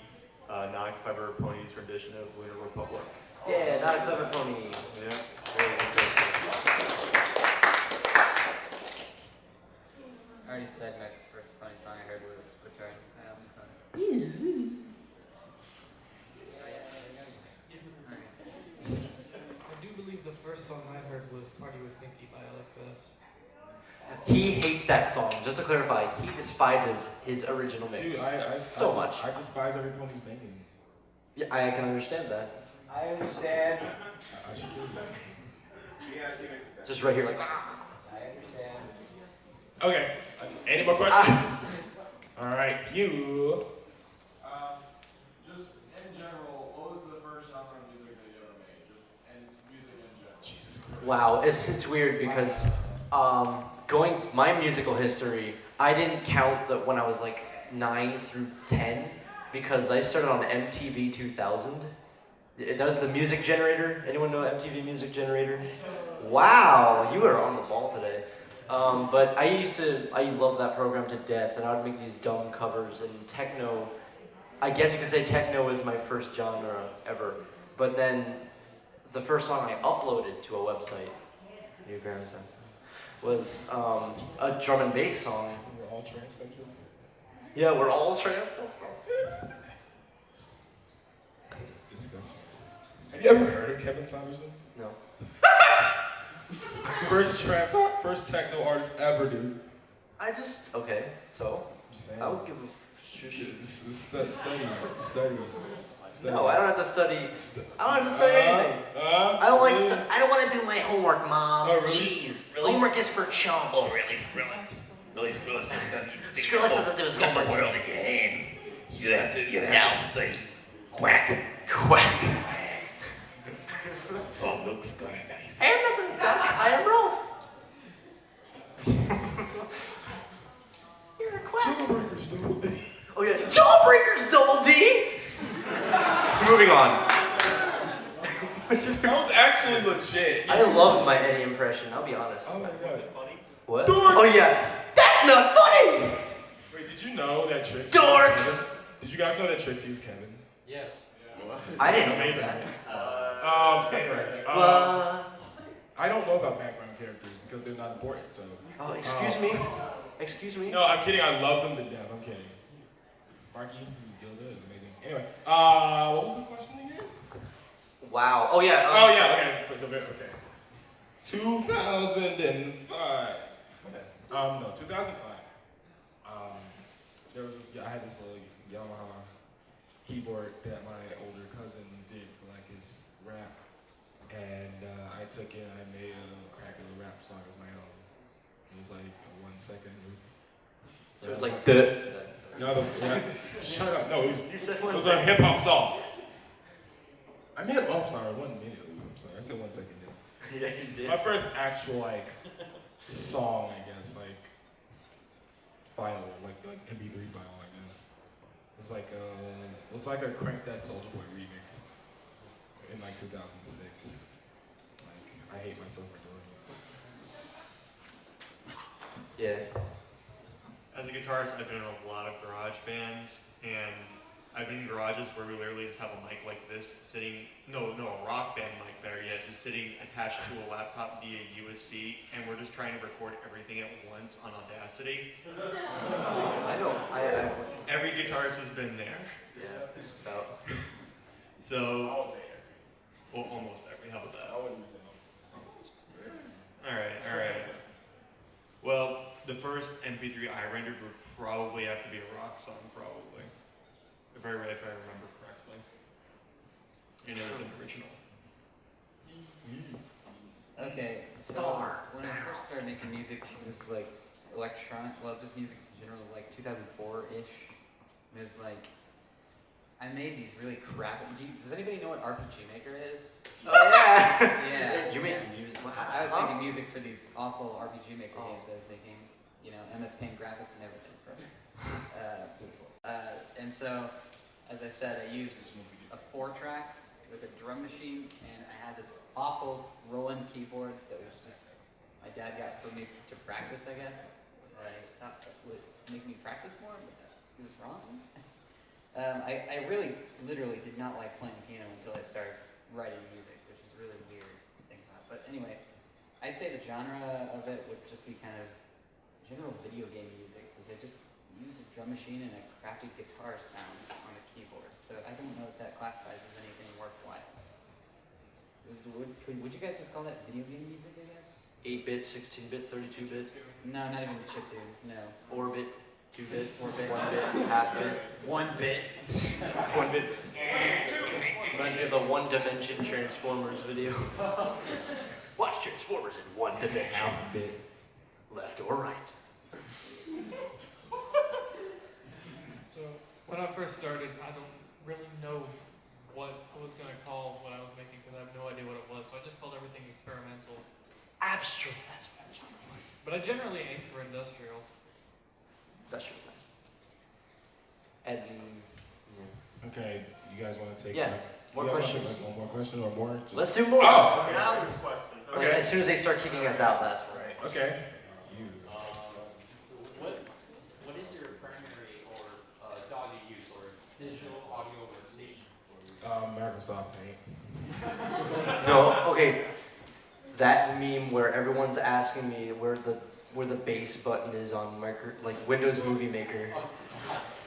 non-clever pony's rendition of Lunar Republic. Yeah, not a clever pony. Yeah. I already said my first pony song I heard was Return. I do believe the first song I heard was Party with Mickey by LXS. He hates that song. Just to clarify, he despises his original mix. Dude, so much. I despise every pony banging. Yeah, I can understand that. I understand. I should do that. Just right here, like. I understand. Okay. Any more questions? All right, you. Just in general, what was the first genre of music that you ever made? Just and music in general. Jesus Christ. Wow, it's weird because going my musical history, I didn't count that when I was like 9 through 10 because I started on MTV 2000. That was the music generator. Anyone know MTV Music Generator? Wow, you are on the ball today. But I loved that program to death, and I would make these dumb covers and techno. I guess you could say techno was my first genre ever. But then the first song I uploaded to a website, your grandson, was a drum and bass song. We're all transsexual. Yeah, we're all transsexual. Disgusting. Have you ever heard of Kevin Saunderson? No. First techno artist ever, dude. Okay, so Just saying. I would give a Study. No, I don't have to study. I don't have to study anything. I don't like. I don't want to do my homework, Mom. Oh, really? Jeez, homework is for chumps. Oh, really, Skrillex? Really, Skrillex just doesn't. Skrillex doesn't do his You got the homework. world in your hand. You have to study. Quack. Quack. Tom looks kinda nice. I am not the duck. I am Rolf. You're a quack. Jawbreakers double D. Oh yeah, Jawbreakers Double D. Moving on. That was actually legit. I love my Eddie impression. I'll be honest. Oh my god. What? Dork. Oh yeah. That's not funny. Wait, did you know that Trixie? Dorks. Did you guys know that Trixie is Kevin? Yes. I didn't know Amazing. that. Anyway. I don't know about background characters because they're not important. So. Oh, excuse me. Excuse me. No, I'm kidding. I love them to death. I'm kidding. Marky, who's Gilda, is amazing. Anyway, what was the question again? Wow. Oh yeah. Oh yeah. Okay. 2005. Okay. No, 2005. There was this. I had this little Yamaha keyboard that my older cousin did for like his rap, and I took it and I made a cracky little rap song of my own. It was like a 1 second loop. So it was like the. No, shut up. No, it said was a hip hop song. I meant, oh, I'm sorry, 1 minute loop. I'm sorry, I said 1 second. Yeah, you did. My first actual like song, I guess, like file, like MP3 file, I guess. It was like a Crank That Soulja Boy remix in like 2006. Like, I hate myself for doing it. Yeah. As a guitarist, I've been in a lot of garage bands, and I've been in garages where we literally just have a mic like this sitting, no, a rock band mic better yet, just sitting attached to a laptop via USB, and we're just trying to record everything at once on Audacity. I know. Every guitarist has been there. Yeah, just about. So, I won't say it. well, almost every. How about that? I wouldn't say almost. All right. Well, the first MP3 I rendered would probably have to be a rock song, probably. If I remember correctly. And it was an original. Okay, so when I first started making music, it was like electronic, well, just music in general, like 2004-ish. It was like, I made these really crappy. Does anybody know what RPG Maker is? Oh yeah. Yeah. You make music. I was making music for these awful RPG Maker games I was making, you know, MS Paint graphics and everything. And so, as I said, I used a 4-track with a drum machine, and I had this awful Roland keyboard that was just, my dad got for me to practice, I guess. I thought that would make me practice more, but he was wrong. I really, literally did not like playing piano until I started writing music, which is really weird to think about. But anyway, I'd say the genre of it would just be kind of general video game music, because I just used a drum machine and a crappy guitar sound on the keyboard. So I don't know if that classifies as anything worthwhile. Would you guys just call that video game music, I guess? 8-bit, 16-bit, 32-bit. No, not even chiptune, no. 4-bit, 2-bit, 4-bit, 1-bit, half-bit. 1-bit. 1-bit. Reminds me of the One Dimension Transformers video. Watch Transformers in 1 dimension. Half-bit. Left or right. So when I first started, I don't really know what I was going to call what I was making because I have no idea what it was. So I just called everything experimental. Abstract. That's what it was. But I generally aim for industrial. That's really nice. And yeah. Okay, you guys want to take Yeah. More questions. One more question or more? Let's do more. Oh, okay. Now there's questions. Like, as soon as they start kicking us out, that's right. Okay. What is your primary or DAW you use, or digital audio workstation? Microsoft Paint. No, okay. That meme where everyone's asking me where the bass button is on Windows Movie Maker.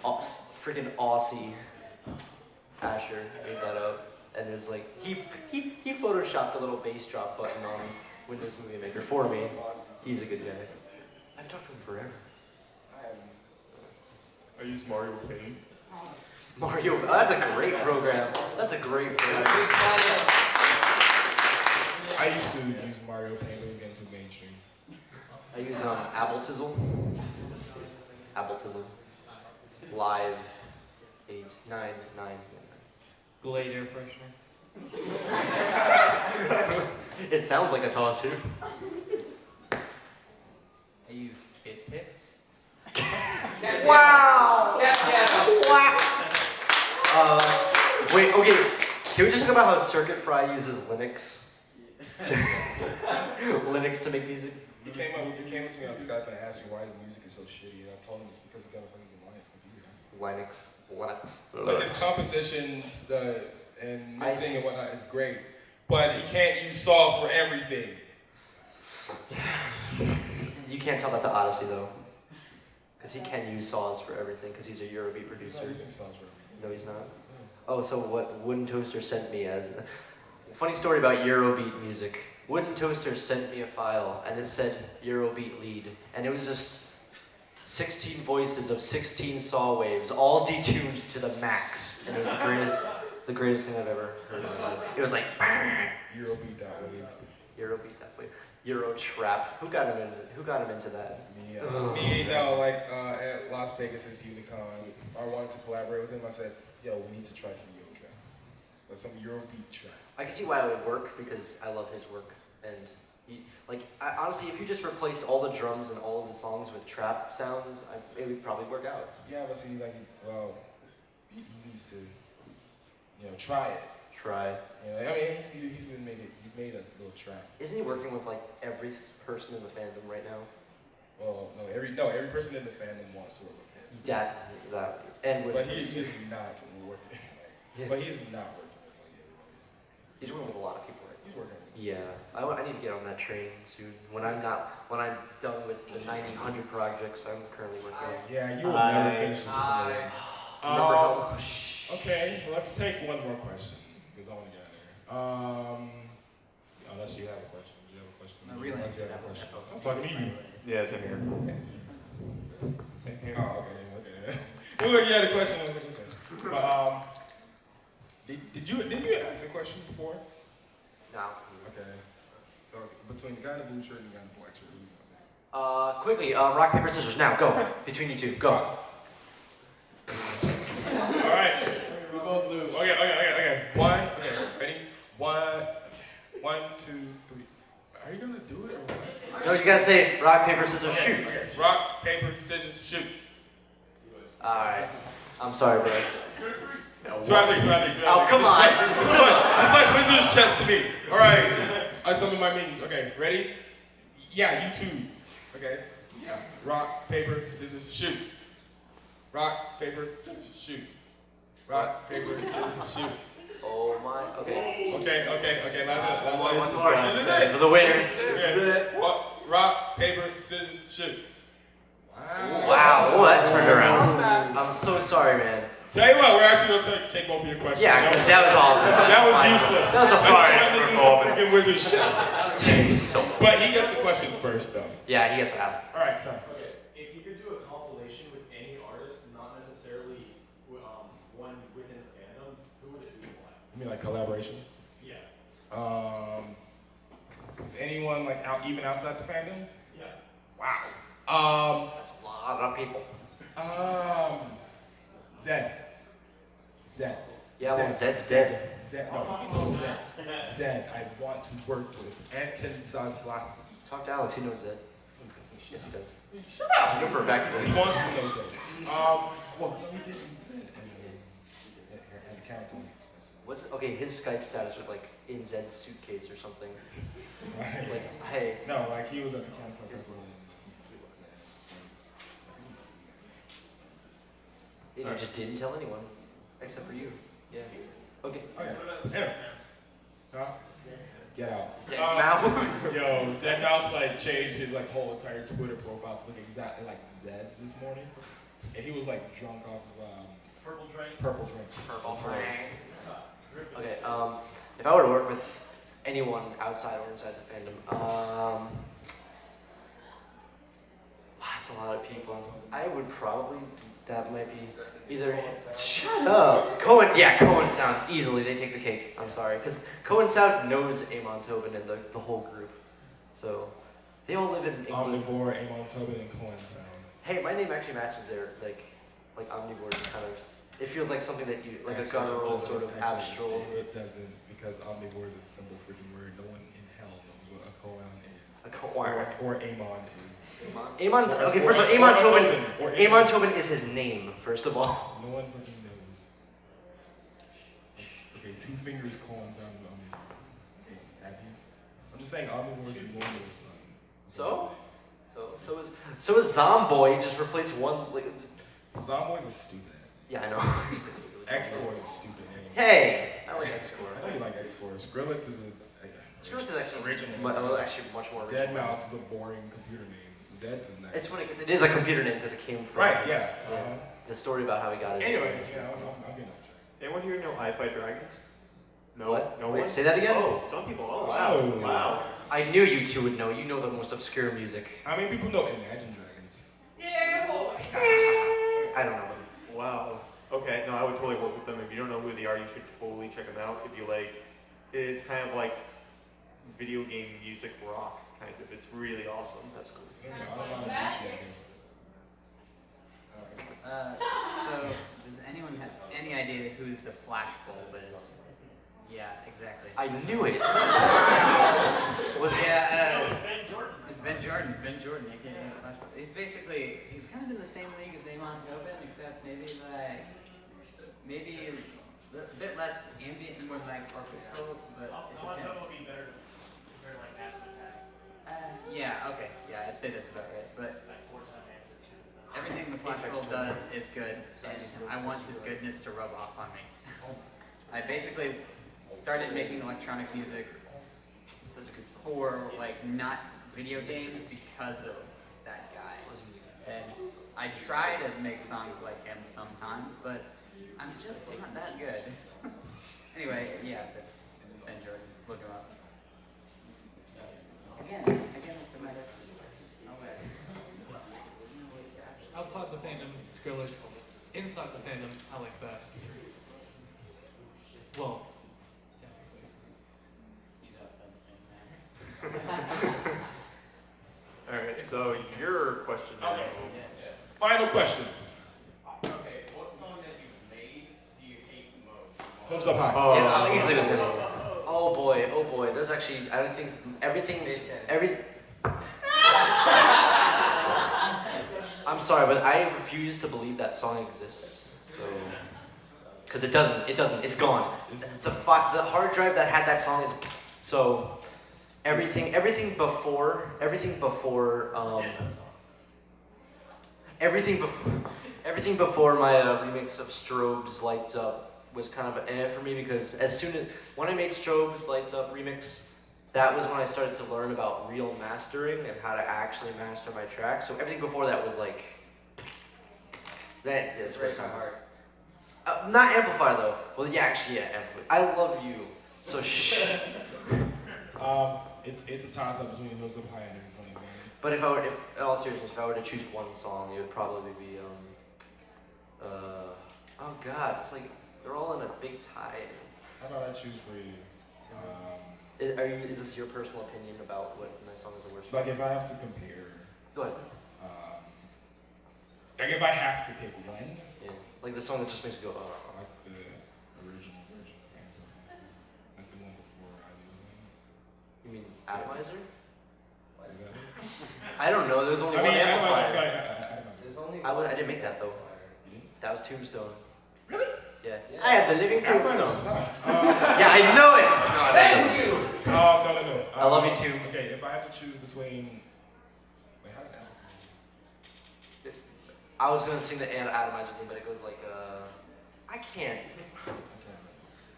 Freaking Aussie Asher made that up, and it was like he photoshopped a little bass drop button on Windows Movie Maker for me. He's a good guy. I've talked to him forever. I use Mario Paint. Mario, oh, that's a great program. That's a great program. I used to use Mario Paint, but it was getting too mainstream. I use Appletizzle. Live 899. Glade air freshener. It sounds like a DAW too. I use Kit Pits. Wow! Wow! Wait, okay. Can we just talk about how Circuit Fry uses Linux? Linux to make music? He came up to me on Skype and asked me why his music is so shitty, and I told him it's because he got a fucking Linux computer. Like his compositions and mixing and whatnot is great, but he can't use saws for everything. You can't tell that to Odyssey though, because he can use saws for everything because he's a Eurobeat producer. He's not using saws for everything. No, he's not. Oh, so what Wooden Toaster sent me as... Funny story about Eurobeat music. Wooden Toaster sent me a file, and it said Eurobeat lead, and it was just 16 voices of 16 saw waves, all detuned to the max, and it was the greatest thing I've ever heard in my life. It was like... Eurobeat that way. Eurobeat that way. Euro trap. Who got him into that? Me, at Las Vegas' Unicon, I wanted to collaborate with him. I said, yo, we need to try some Euro trap. Or some Eurobeat trap. I can see why it would work, because I love his work, and honestly, if you just replaced all the drums and all of the songs with trap sounds, it would probably work out. Yeah, but see, he needs to, try it. Try. I mean, he's made a little track. Isn't he working with like every person in the fandom right now? Well, every person in the fandom wants to work with him. That and with but he is not working. But he's not working with everybody. He's working with a lot of people, right? He's working. Yeah, I need to get on that train soon. When I'm done with the 1900 projects I'm currently working on. Yeah, you will never finish this. Remember how? Okay, let's take one more question because I want to get out of here. Unless you have a question. Do you have a question? No, really. Unless you have a question. I'm talking to you. Yeah, same here. Same here. Oh, okay. Well, you had a question. But, didn't you ask a question before? No. Okay. So between the guy in the blue shirt and the guy in the black shirt, Quickly, rock, paper, scissors, now, go. Between you two, go. Alright. We both lose. Okay. Okay, ready? One, two, three. Are you gonna do it or what? No, you gotta say rock, paper, scissors, shoot. Okay. Rock, paper, scissors, shoot. Alright. I'm sorry, bro. Two out of three. Oh, come on. It's like wizard's chess to me. Alright. I summon my minions. Okay, ready? Yeah, you two. Okay. Yeah. Rock, paper, scissors, shoot. Rock, paper, scissors, shoot. Rock, paper, scissors, shoot. Oh my. Okay. Okay. Last one. One more. This is it. For the winner. This is it. Rock, paper, scissors, shoot. Wow. Oh, that turned around. I'm so sorry, man. Tell you what, we're actually gonna take both of your questions. Yeah, because that was awesome. That was useless. That was a fire. I just wanted to do some freaking wizard's chess. But he gets the question first, though. Yeah, he gets to have it. All right, sorry. Okay, if you could do a compilation with any artist, not necessarily one within the fandom, who would it be and why? You mean like collaboration? Yeah. Is anyone like even outside the fandom? Yeah. Wow. That's a lot of people. Zed. Yeah, well, Zed's dead. Zed. I want to work with Anton Zaslaski. Talk to Alex, he knows Zed. Yes, he does. Shut up! I know for a fact that He wants to know Zed. Well, no, he didn't. At the counter. Okay, his Skype status was like in Zed's suitcase or something. Like, hey. No, like he was at the counter. And you just didn't tell anyone, except for you. Yeah. Okay. Anyway. Huh? Get out. Zed Mouse. Yo, Dead Mouse like changed his like whole entire Twitter profile to look exactly like Zed's this morning, and he was like drunk off of Purple drink. Purple drinks. Purple drink. Okay. If I were to work with anyone outside or inside the fandom, that's a lot of people. I would probably. That might be either. Shut up. Cohen Sound easily. They take the cake. I'm sorry, because Cohen Sound knows Amon Tobin and the whole group, so they all live in England. Omnivore, Amon Tobin, and Cohen Sound. Hey, my name actually matches their like Omnivore is kind of. It feels like something that you like a guttural sort of abstract. It doesn't because Omnivore is a simple freaking word. No one in hell knows what a Koan is. A Koan. Or Amon is. Amon's okay. First of all, Amon Tobin is his name. First of all. No one fucking knows. Okay, two fingers Koan Sound. Okay, have you? I'm just saying Omnivore is more than So is Zomboy. Just replace one like. Zomboy's a stupid ass. Yeah, I know. X-Core is a stupid name. Hey, I like X-Core. I know you like X-Core. Skrillex is Skrillex is actually original. Actually much more original. Dead Mouse is a boring computer name. Zed's in that. It's funny because it is a computer name because it came from. Right. Yeah. The story about how he got it. Anyway, yeah, I'm getting off track. Anyone here know I Fight Dragons? No. What? No Wait, one? say that again? Oh, some people. Oh, wow. Wow. I knew you two would know. You know the most obscure music. How many people know Imagine Dragons? I don't know them. Wow. Okay, no, I would totally work with them. If you don't know who they are, you should totally check them out. If you like, it's kind of like video game music rock, kind of. It's really awesome. That's cool. So, does anyone have any idea who the Flash Bulb is? Yeah, exactly. I knew it. It's Ben Jordan. Ben Jordan, aka Flash Bulb. He's kind of in the same league as Amon Tobin, except maybe like maybe a bit less ambient and more like orchestral, but How much of it would be better compared to like Massive Attack? Yeah, okay, yeah, I'd say that's about right. But Like 4-time amps. everything the Flash Roll does is good, and I want his goodness to rub off on me. I basically started making electronic music for like not video games because of that guy. And I try to make songs like him sometimes, but I'm just not that good. Anyway, yeah, that's Ben Jordan. Look him up. Again, if the matters. No way. Outside the fandom, Skrillex. Inside the fandom, Alex S. Well, Alright, so your question now. Okay. Final question. Okay, what song that you've made do you hate the most? Hoops Up High. Yeah, I'm easily with him. Oh boy. There's actually, I don't think everything. I'm sorry, but I refuse to believe that song exists. So, because it doesn't. It's gone. The hard drive that had that song is. So, everything before my remix of Strobe's Lights Up was kind of for me, because when I made Strobe's Lights Up remix, that was when I started to learn about real mastering and how to actually master my tracks. So everything before that was like that. It's very hard. Not amplifier though. Well, yeah, actually, yeah, amplifier. I love you. So shh. It's a toss up between Hoops Up High and Every Pony. But in all seriousness, if I were to choose one song, it would probably be oh god, it's like they're all in a big tie. How about I choose for you? Is this your personal opinion about what my song is the worst? Like if I have to compare. Go ahead. Like if I have to pick one. Yeah. Like the song that just makes you go, oh. Like the original version. Like the one before I lose them. You mean Atomizer? Is that it? I don't know. There's only one amplifier. Atomizer. I didn't make that though. That was Tombstone. Really? Yeah. I have the living Atomizer Tombstone. sucks. Yeah, I know it. No, Thank you. No. I love you too. Okay, if I have to choose between. Wait, how did that? I was gonna sing the Atomizer thing, but it goes like I can't.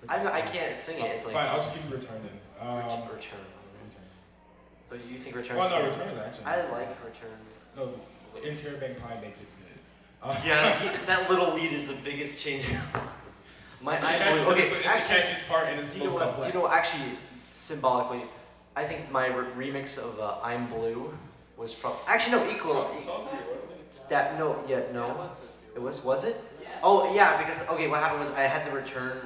I can't sing it. It's like. Fine, I'll just give you Return then. Return. So you think Return? Well, no, Return is actually. I like Return. No, Interbank Pie makes it good. Yeah, that little lead is the biggest change. It's the catchiest part and it's most complex. Actually, symbolically, I think my remix of I'm Blue was probably actually no equal. That no. It was it? Oh yeah, because what happened was I had the Return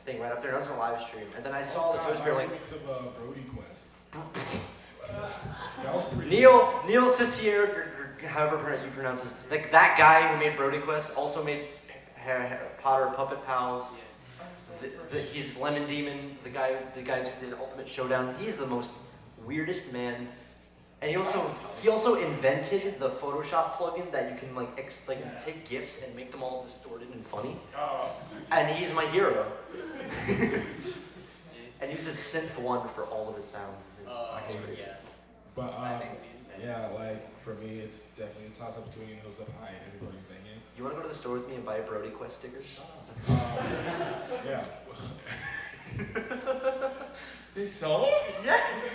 thing right up there. And I was on a live stream, and then I saw the Toast Bear remix of Brody Quest. Neil Cissier, however you pronounce this, that guy who made Brody Quest also made Potter Puppet Pals. He's Lemon Demon, the guys who did Ultimate Showdown. He's the most weirdest man, and he also invented the Photoshop plugin that you can take GIFs and make them all distorted and funny. And he's my hero. And he uses Synth 1 for all of his sounds. Yes. But yeah, for me, it's definitely a toss up between Hoops Up High and Everybody's Banging. You want to go to the store with me and buy Brody Quest stickers? Yeah. They sell them? Yes.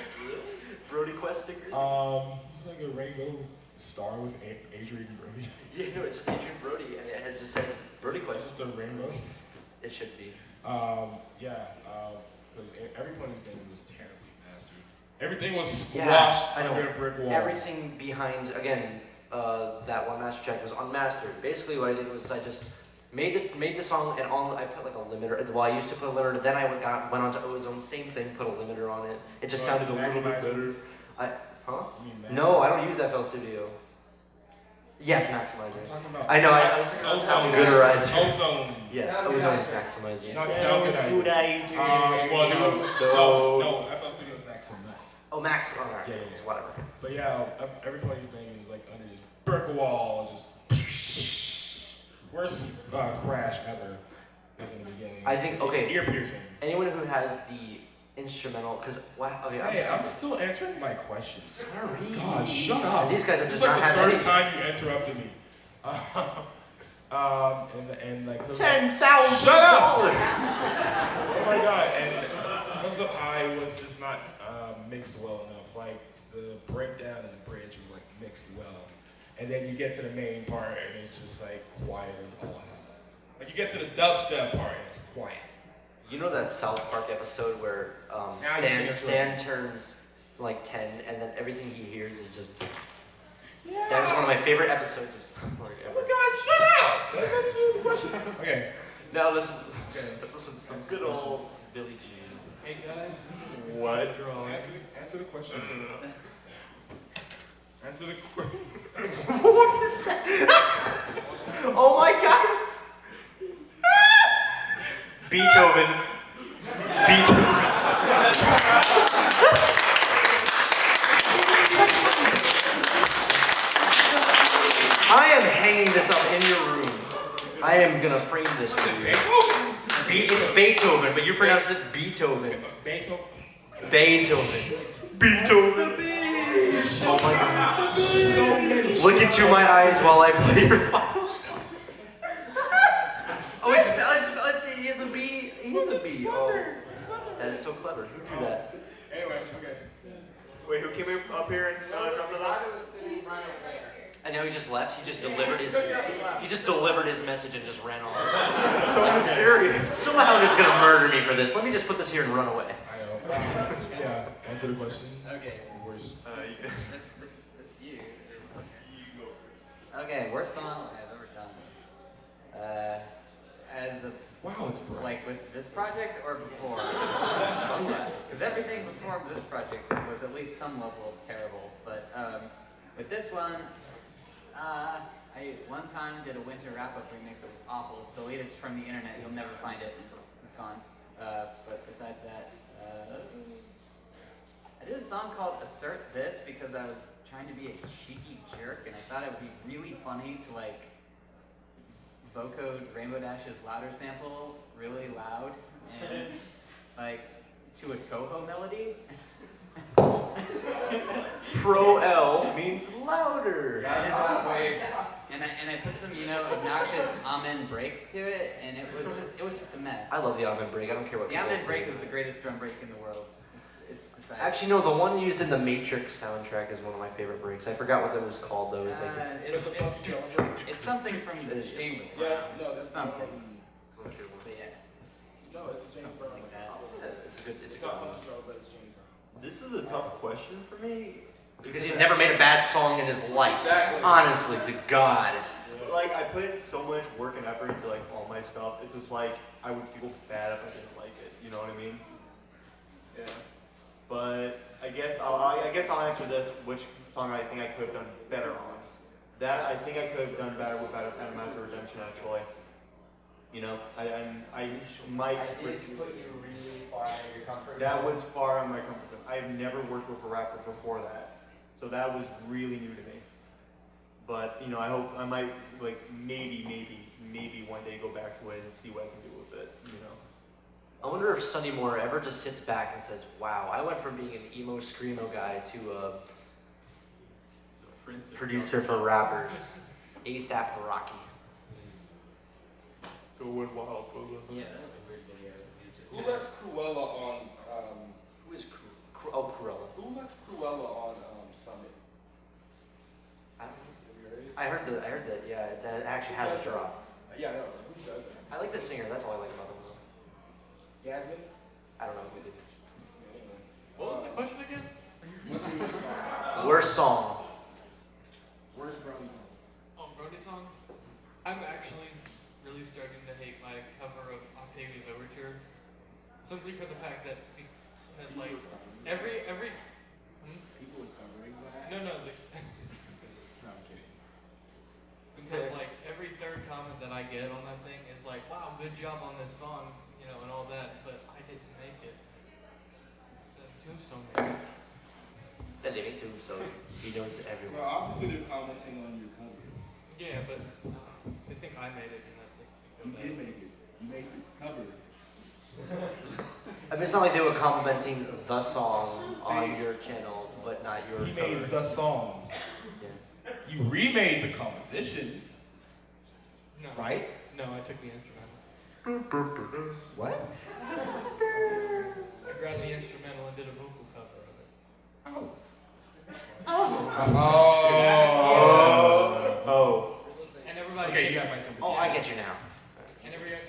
Brody Quest stickers. It's like a rainbow star with Adrian Brody. Yeah, no, it's just Adrian Brody, and it just says Brody Quest. It's just a rainbow. It should be. Every Pony's Banging was terribly mastered. Everything was squashed under a brick wall. Everything behind, that one master track was unmastered. Basically what I did was I just made the song and I put a limiter. Well, I used to put a limiter, then I went on to Ozone, same thing, put a limiter on it. It just sounded a little bit better. No, I don't use FL Studio. Yes, Maximizer. I know, I was thinking about Sound Gooderizer. Ozone. Yes, Ozone is Maximizer. Not Sound Gooderizer. No, FL Studio is Maximus. Oh, Max. Oh, right. Yeah. Whatever. But yeah, Every Pony's Banging was under this brick wall, just worst crash ever. in the beginning. I think It's ear piercing. Anyone who has the instrumental, because okay, I'm still answering my questions. Sorry. God, shut up. These guys are just It's like not the having third time you interrupted me. And like $10,000. Shut up! Oh my God! And Comes Up High was just not mixed well enough. Like the breakdown and the bridge was like mixed well, and then you get to the main part and it's just like quiet as all hell. Like you get to the dubstep part and it's quiet. You know that South Park episode where Stan turns like 10 and then everything he hears is just. Yeah. That is one of my favorite episodes of South Park ever. Oh my God! Shut up! That doesn't do the question. Okay. Now listen. Okay. Let's listen to some good old Billie Jean. Hey guys, we just What? Answer the question. Answer the question. What is that? Oh my God! Beethoven. I am hanging this up in your room. I am gonna frame this for you. It's Beethoven, but you pronounce it Beethoven. Beethoven. Oh my God. Look into my eyes while I play your files. Oh, it's a B. He's a B. Oh, that is so clever. Who drew that? Anyway, okay. Wait, who came up here and dropped it off? I know he just left. He just delivered his message and just ran off. It's so mysterious. Somehow he's gonna murder me for this. Let me just put this here and run away. I know. Yeah. Answer the question. Okay. Worst. That's you. Okay, worst song I've ever done. As a Wow, it's bright. like with this project or before? Because everything before this project was at least some level of terrible. But with this one, I one time did a winter wrap-up remix that was awful. Delete it from the internet. You'll never find it. It's gone. But besides that, I did a song called Assert This because I was trying to be a cheeky jerk and I thought it would be really funny to like vocode Rainbow Dash's louder sample really loud and like to a Toho melody. Pro L means louder. And I put some, obnoxious amen breaks to it, and it was just a mess. I love the amen break. I don't care what The people amen say. break is the greatest drum break in the world. It's decided. Actually, no. The one used in the Matrix soundtrack is one of my favorite breaks. I forgot what that was called though. It's something from the James. Yes, no, that's something. not. No, it's a James Brown. Like that. It's not Punch Drunk, but it's James Brown. This is a tough question for me. Because he's never made a bad song in his life. Exactly. Honestly, to God. Like, I put so much work and effort into, like, all my stuff. It's just like, I would feel bad if I didn't like it. You know what I mean? Yeah. But I guess I'll answer this, which song I think I could have done better on. That, I think I could have done better with Master Redemption, actually. I might... Put you really far out of your comfort zone. That was far out of my comfort zone. I've never worked with a rapper before that. So that was really new to me. But, I hope I might, like, maybe one day go back to it and see what I can do with it, I wonder if Sonny Moore ever just sits back and says, wow, I went from being an emo screamo guy to a producer for rappers. A$AP Rocky. Going wild, brother. Yeah, that was a weird video. Who lets Cruella on? Who is Cruella? Oh, Cruella. Who lets Cruella on Summit? I heard that. Yeah, it actually has a drop. Yeah, I know. Who does that? I like the singer. That's all I like about them. Though. Yasmin? I don't know who did. What was the question again? What's your song? Worst song. Worst Brody song? Oh, Brody song? I'm actually really starting to hate my cover of Octavia's Overture. Simply for the fact that it's like every People are covering that? No, No, I'm kidding. because like every third comment that I get on that thing is like, wow, good job on this song, and all that, but I didn't make it. Tombstone made it. The living Tombstone. He knows everyone. Well, obviously they're commenting on your cover. Yeah, but they think I made it, and I think You did make it. You made the cover. I mean, it's not like they were complimenting the song on your channel, but not your He made the song. Yeah. You remade the composition. No. Right? No, I took the instrumental. What? I grabbed the instrumental and did a vocal cover of it. Oh. And everybody Okay, you thinks, got my sympathy. Oh, I get you now. and every other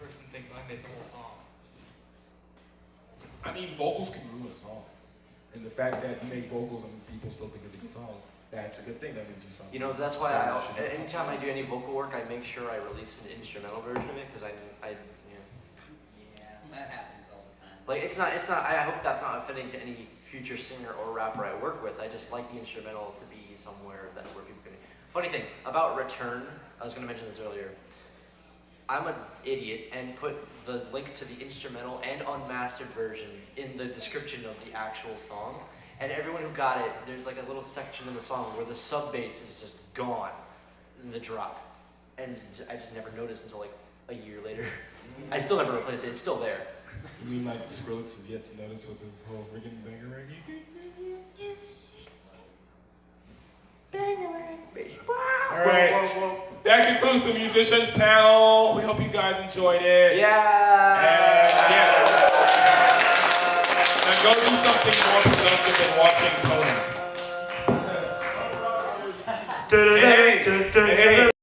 person thinks I made the whole song. I mean, vocals can ruin a song. And the fact that you make vocals and people still think it's a good song, that's a good thing. That means you sound. You know, that's why anytime I do any vocal work, I make sure I release an instrumental version of it because I Yeah, that happens all the time. like it's not. I hope that's not offending to any future singer or rapper I work with. I just like the instrumental to be somewhere where people can. Funny thing about Return, I was going to mention this earlier. I'm an idiot and put the link to the instrumental and unmastered version in the description of the actual song. And everyone who got it, there's like a little section in the song where the sub bass is just gone in the drop. And I just never noticed until like a year later. I still never replaced it, it's still there. You mean like Skrillex is yet to notice with this whole friggin' banger? Alright. That concludes the musicians panel. We hope you guys enjoyed it. Yeah! Now go do something more productive than watching ponies.